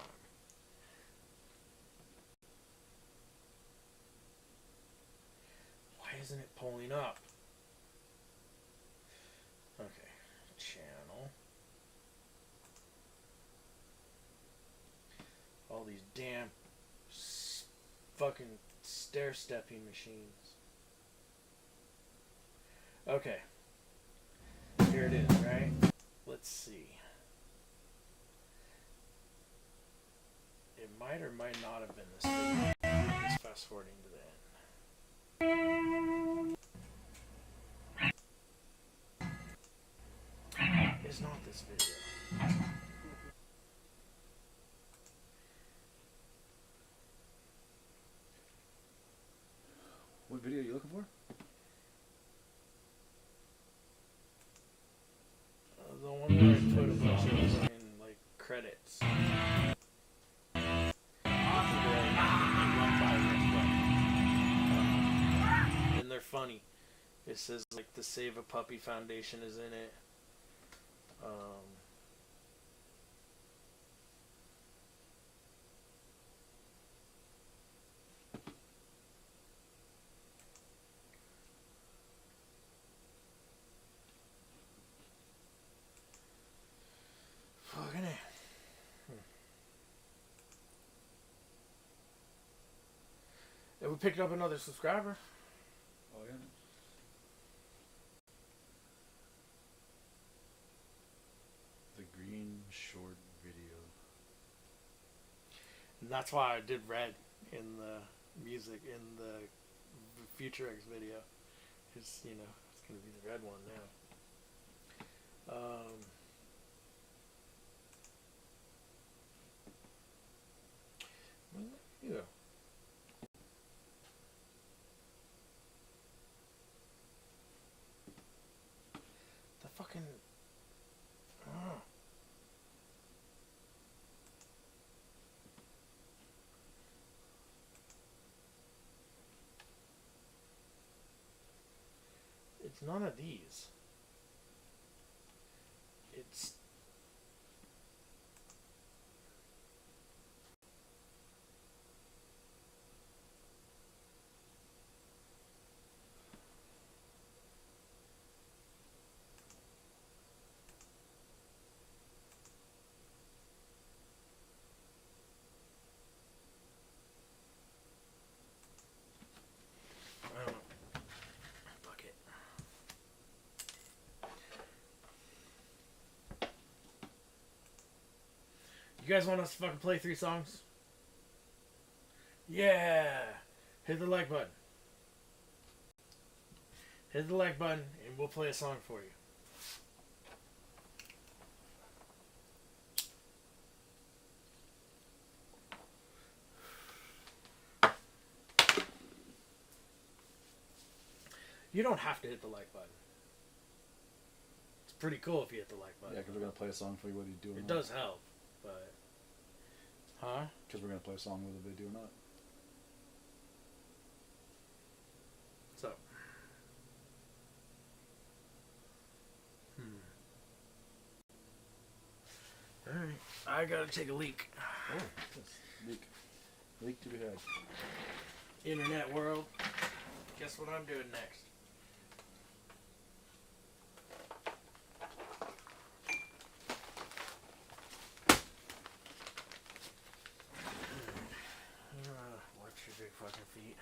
Why isn't it pulling up? Okay. Channel. All these damn fucking stair-stepping machines. Okay. Here it is, right? Let's see. It might or might not have been this video. Just fast forwarding to the end. It's not this video. What video are you looking for? The one where I put a bunch of fucking, like, credits. And they're funny. It says, like, the Save a Puppy Foundation is in it. Fucking it. And we picked up another subscriber. Oh yeah. The green short video. And that's why I did red in the music in the Future X video. It's, you know, it's gonna be the red one now. Yeah. The fucking. Oh. It's none of these. It's. I don't know. Fuck it. You guys want us to fucking play 3 songs? Yeah! Hit the like button. Hit the like button and we'll play a song for you. You don't have to hit the like button. It's pretty cool if you hit the like button. Yeah, because we're gonna play a song for you whether you do or It not. does help, but... Huh? Because we're gonna play a song whether they do or not. So. Alright. I gotta take a leak. Oh, yes. Leak to be had. Internet world. Guess what I'm doing next? Watch your big fucking feet.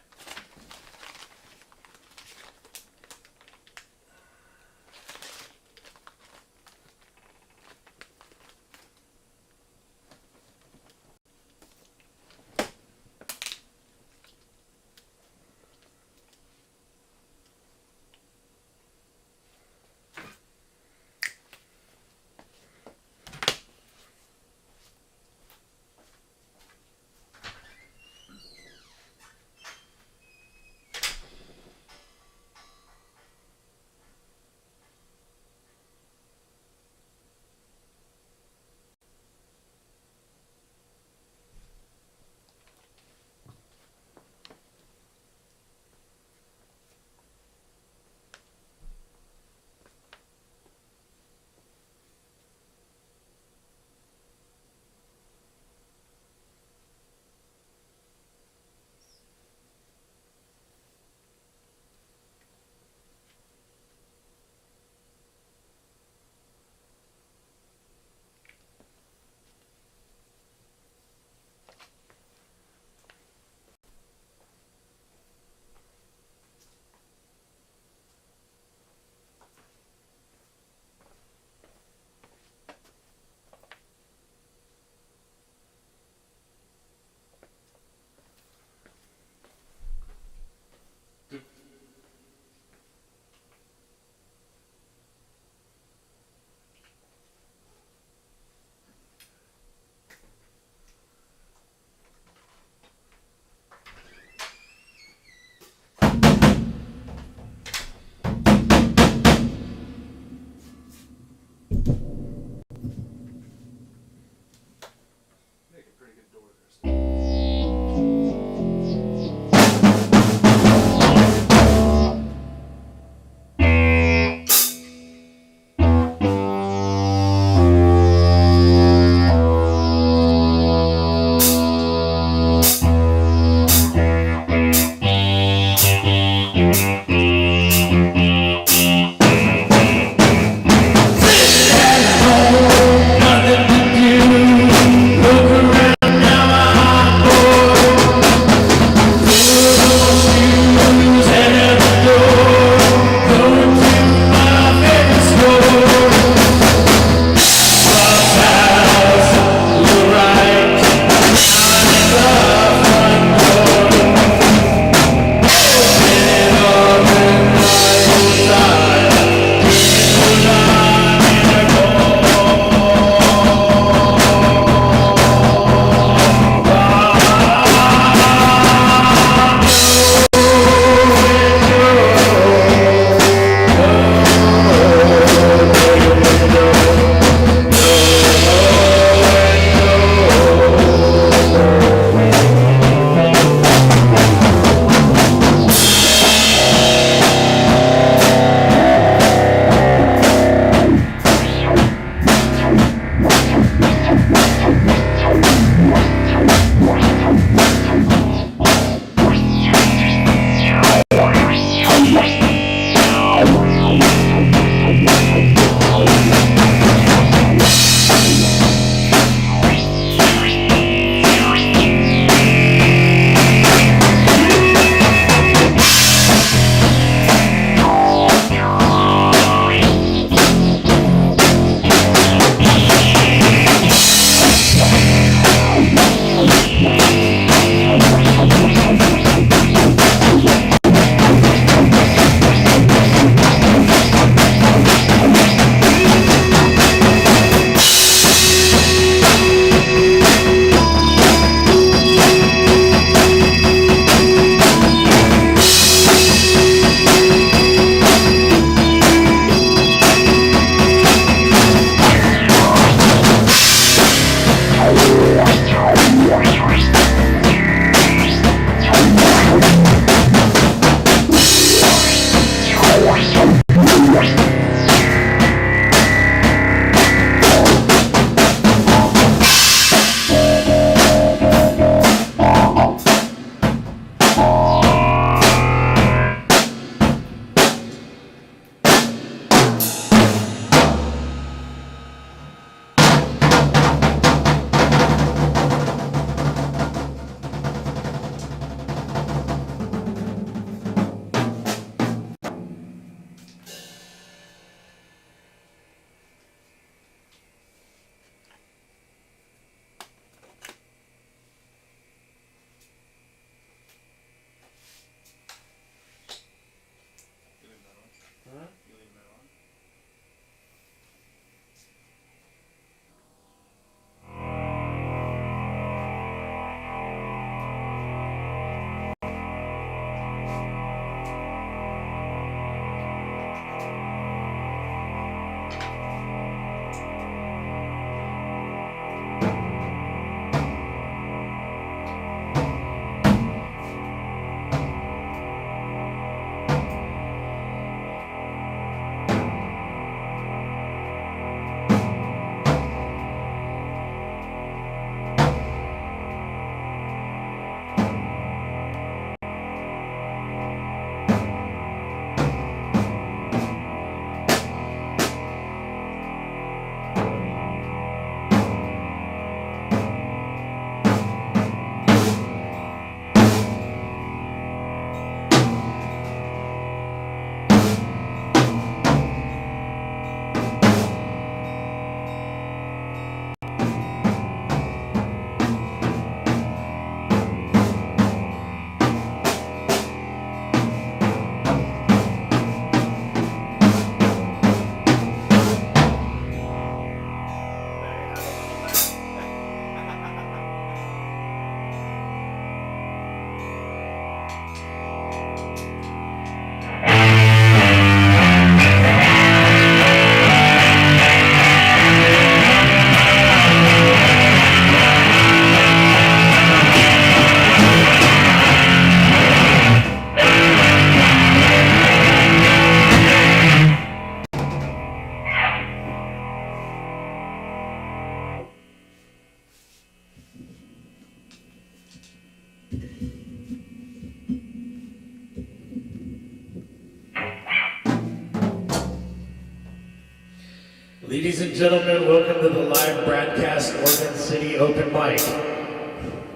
Ladies and gentlemen, welcome to the live broadcast Oregon City Open Mic.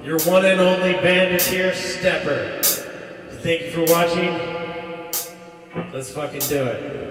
Your one and only band is here, Stepper. Thank you for watching. Let's fucking do it.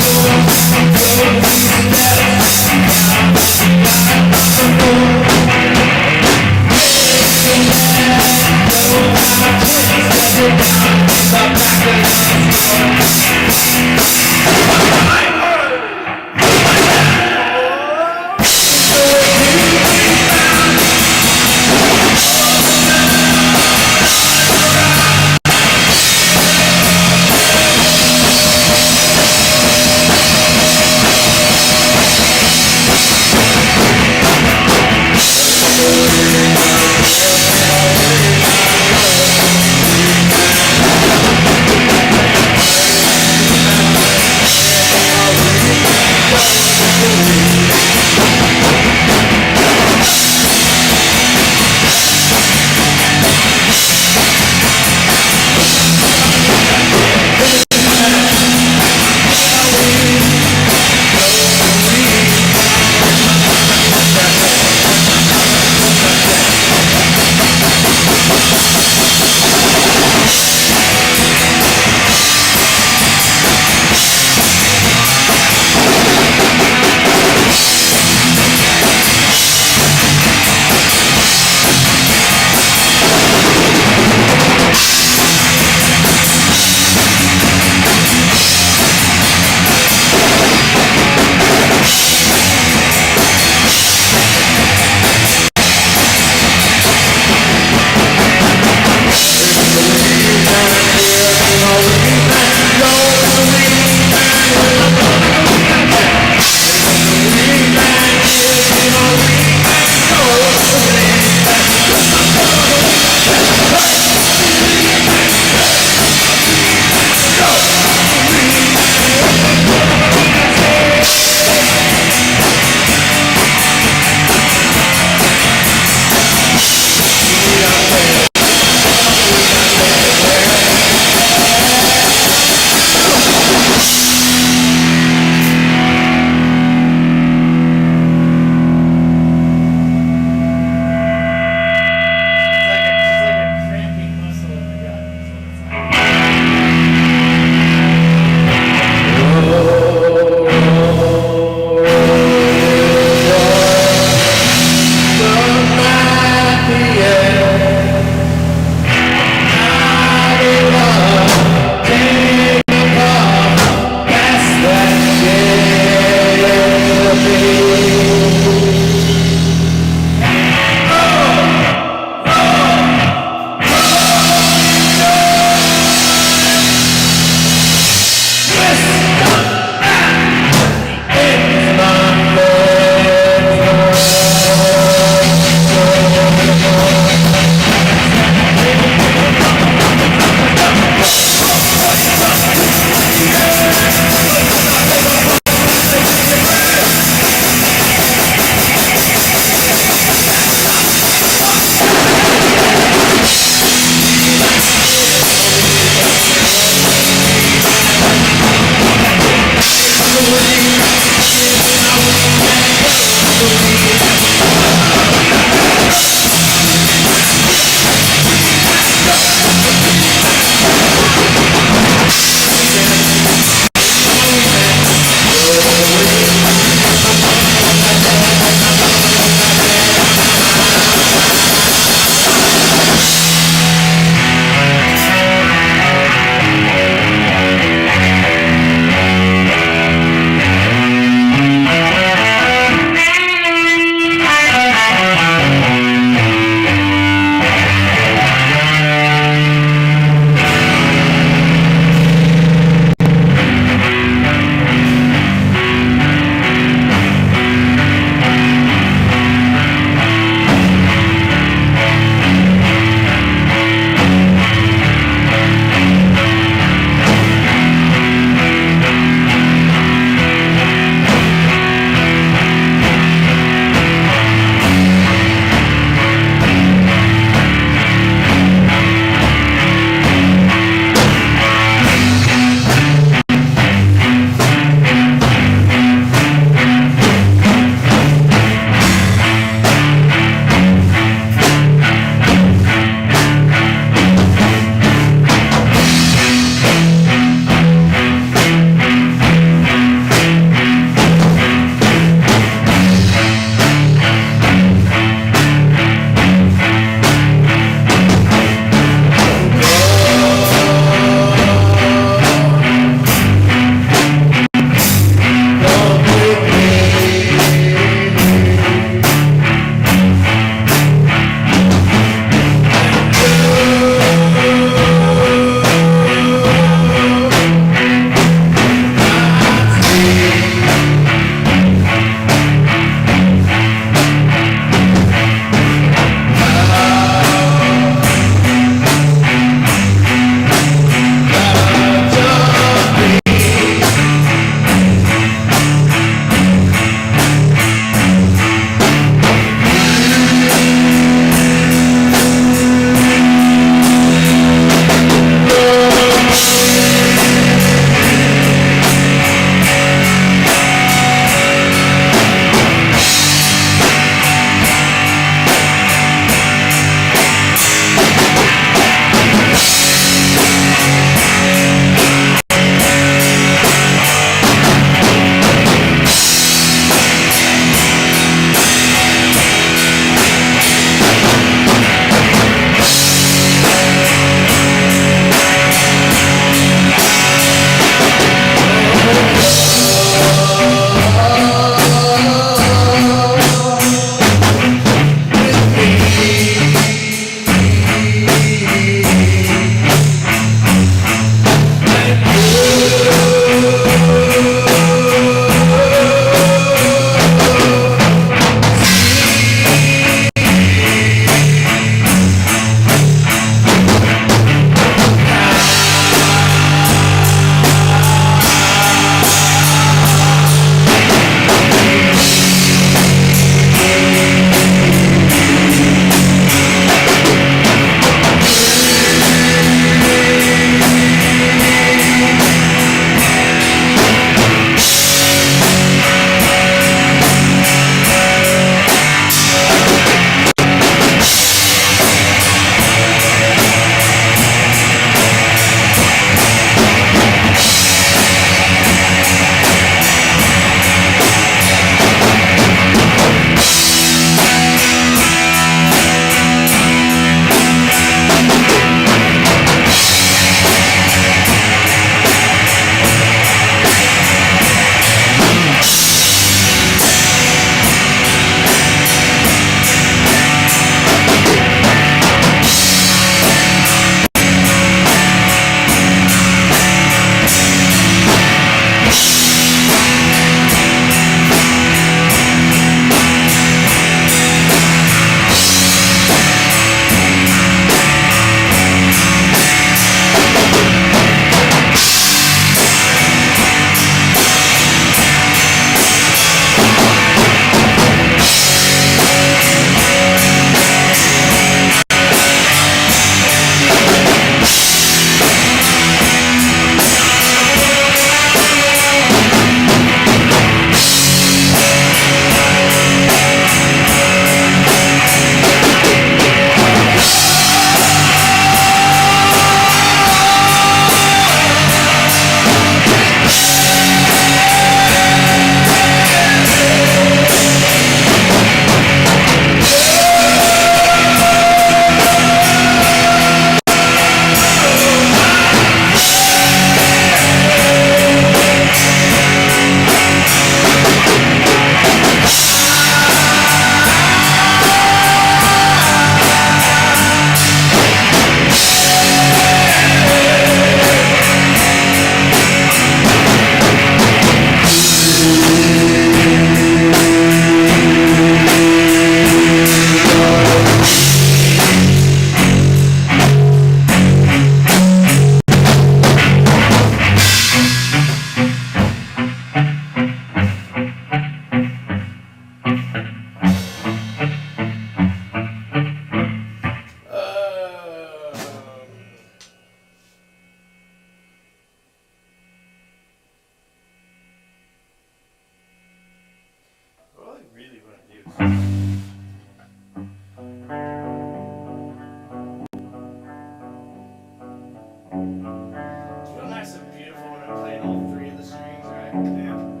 Damn.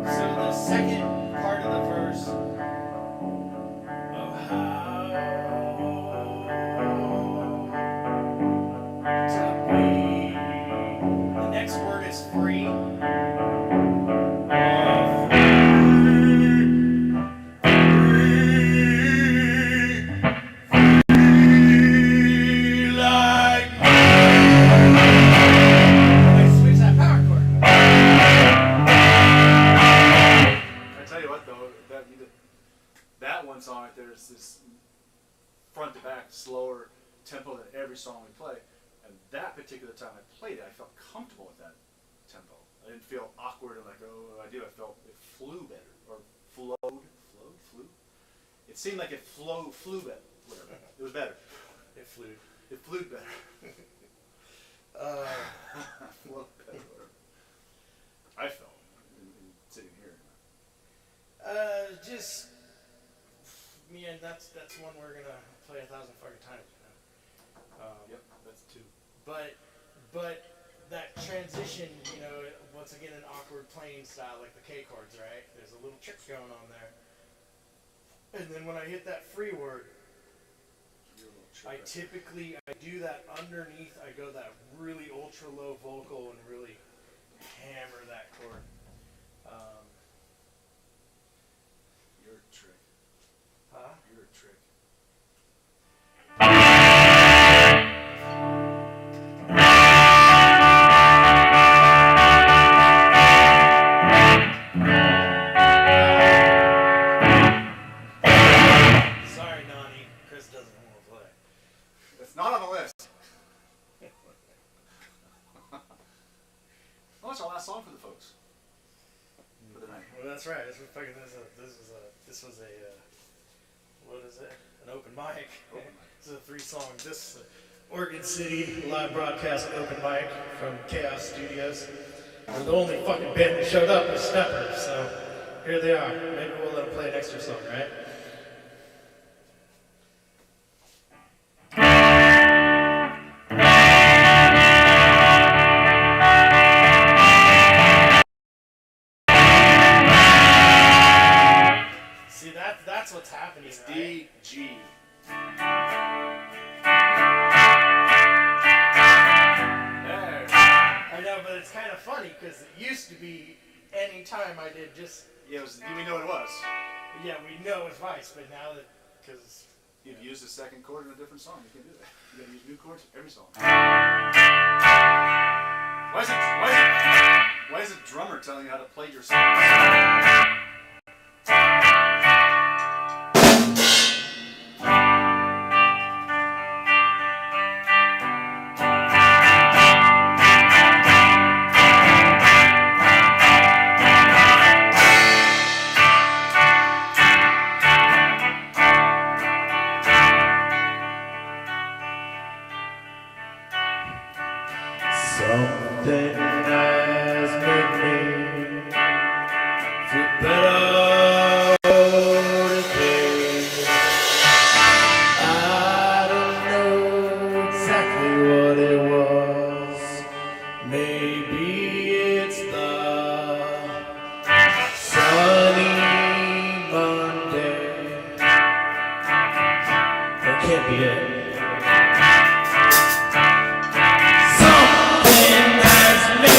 So the second part of the verse of how to be. The next word is free. Switch that power chord. I tell you what though, that one song right there is this front to back slower tempo than every song we play. And that particular time I played it, I felt comfortable with that tempo. I didn't feel awkward and like, oh, I do. I felt it flew better or flew. It seemed like it flew better. Whatever. It was better. It flew. It flew better. Flew better. Whatever. I felt in sitting here. Just me and that's one we're gonna play 1,000 fucking times. Yep, that's two. But that transition, you know, once again an awkward playing style like the K chords, right? There's a little trick going on there. And then when I hit that free word, I typically do that underneath. I go that really ultra low vocal and really hammer that chord. You're a trick. Huh? You're a trick. Sorry, Nani. Chris doesn't want to play. It's not on the list. Well, that's our last song for the folks. For the night. Well, that's right. This was a what is it? An open mic. This is a 3-song. This Oregon City live broadcast open mic from Chaos Studios. We're the only fucking band that showed up was Stepper, so here they are. Maybe we'll let them play an extra song, right? See, that's what's happening, It's right? D, G. There. I know, but it's kind of funny because it used to be any time I did just, Yeah, we know what it was. yeah, we know it's Vice, but now that, because You've used a second chord in a different song. You can do that. You gotta use new chords for every song. Why is a drummer telling you how to play your songs? Something has made me feel better today. I don't know exactly what it was. Maybe it's the sunny Monday. That can't be it. Something has made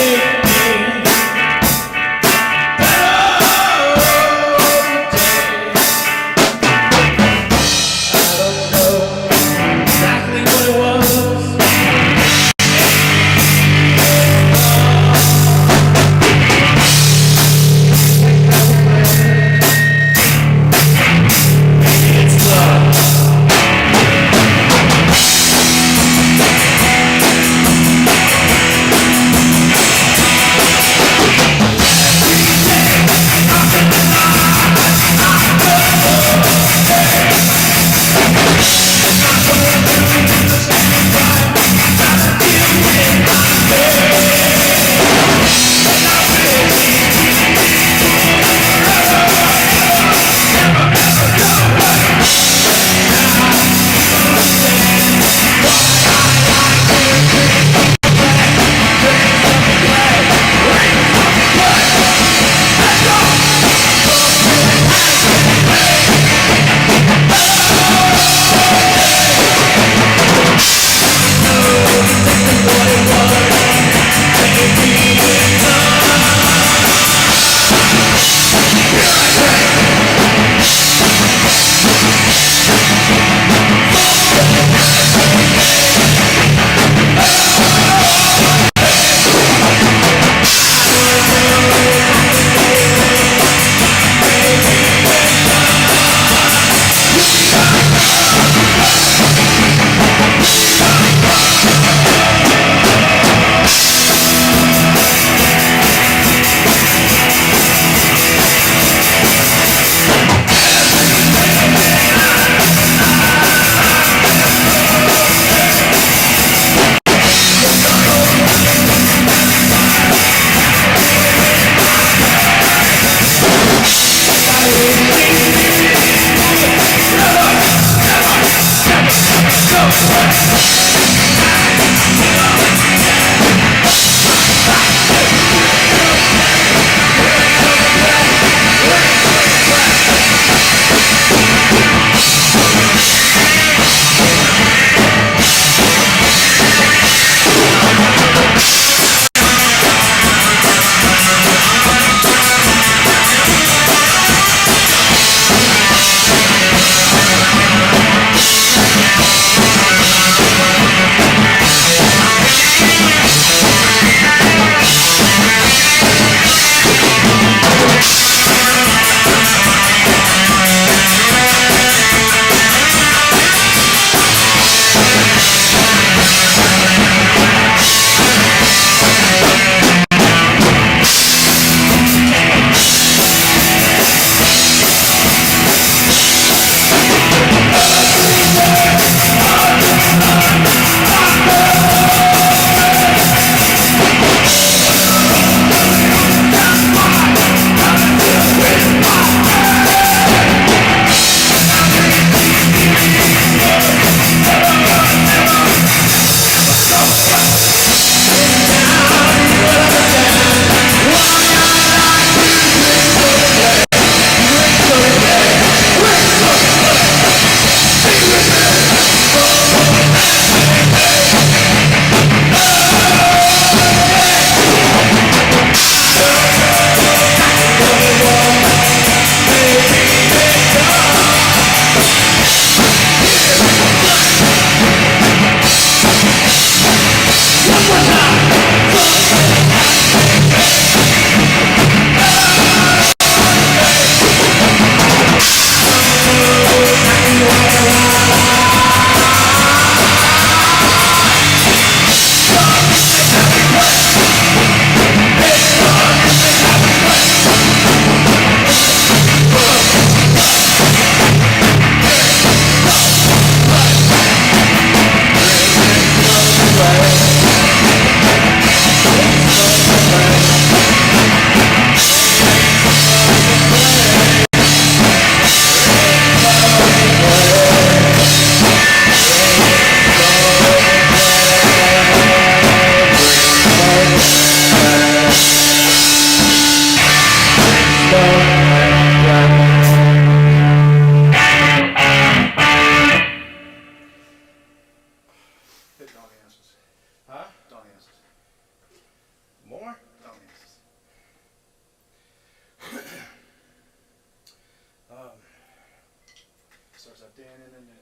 Hit dog answers. Huh? Dog answers. More? Dog answers. Starts out Dan and then.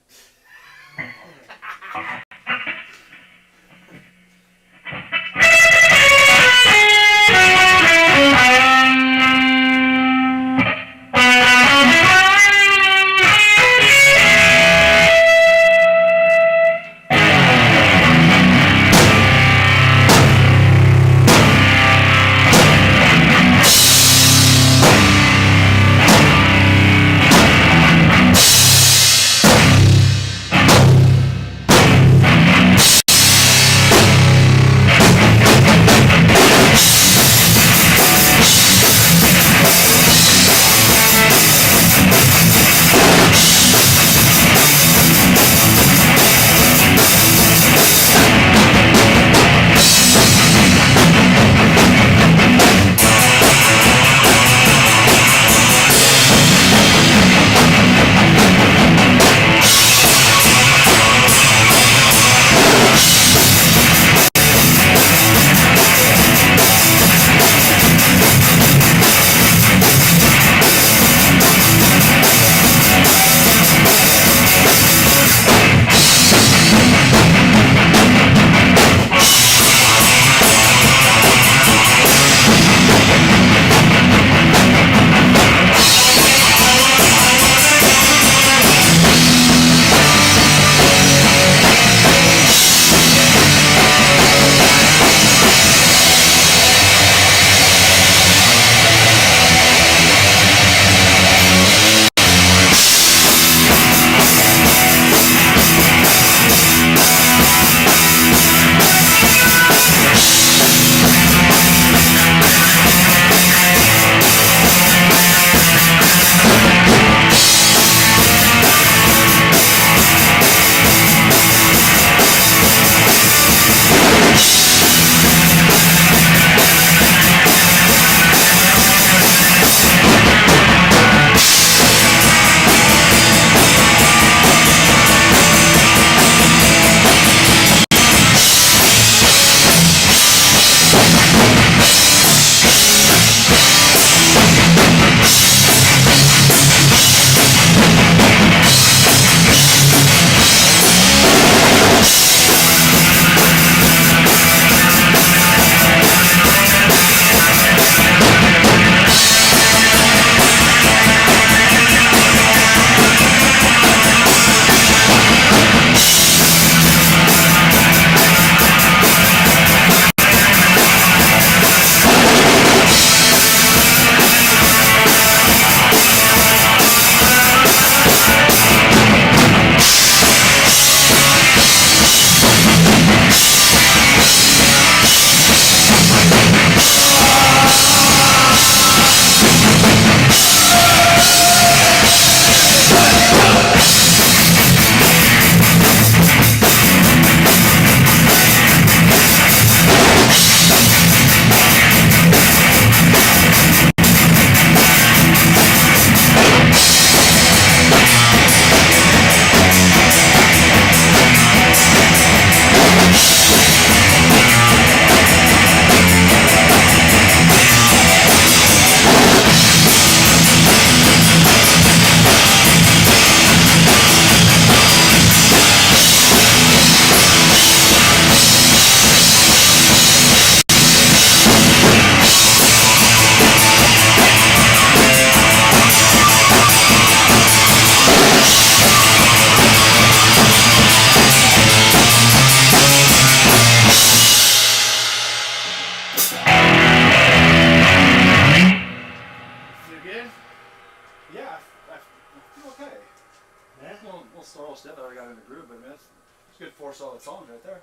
good 4 solid songs right there.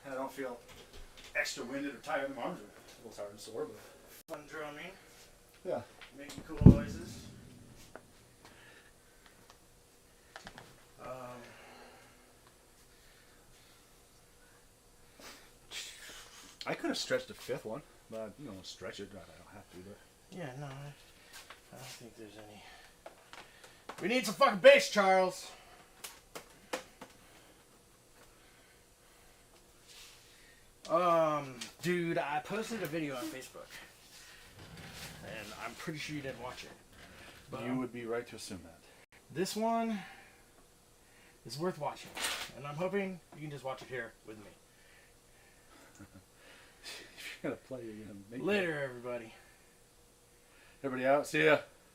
And I don't feel extra winded or tired. My arms are a little tired and sore, but Fun drumming, yeah. making cool noises. I could have stretched the 5th one, but you know, stretch it. I don't have to. But Yeah, no, I don't think there's any. We need some fucking bass, Charles. Dude, I posted a video on Facebook. And I'm pretty sure you didn't watch it. But You would be right to assume that. this one is worth watching. And I'm hoping you can just watch it here with me. If you're gonna play, you're gonna make Later, everybody. Everybody out. See ya.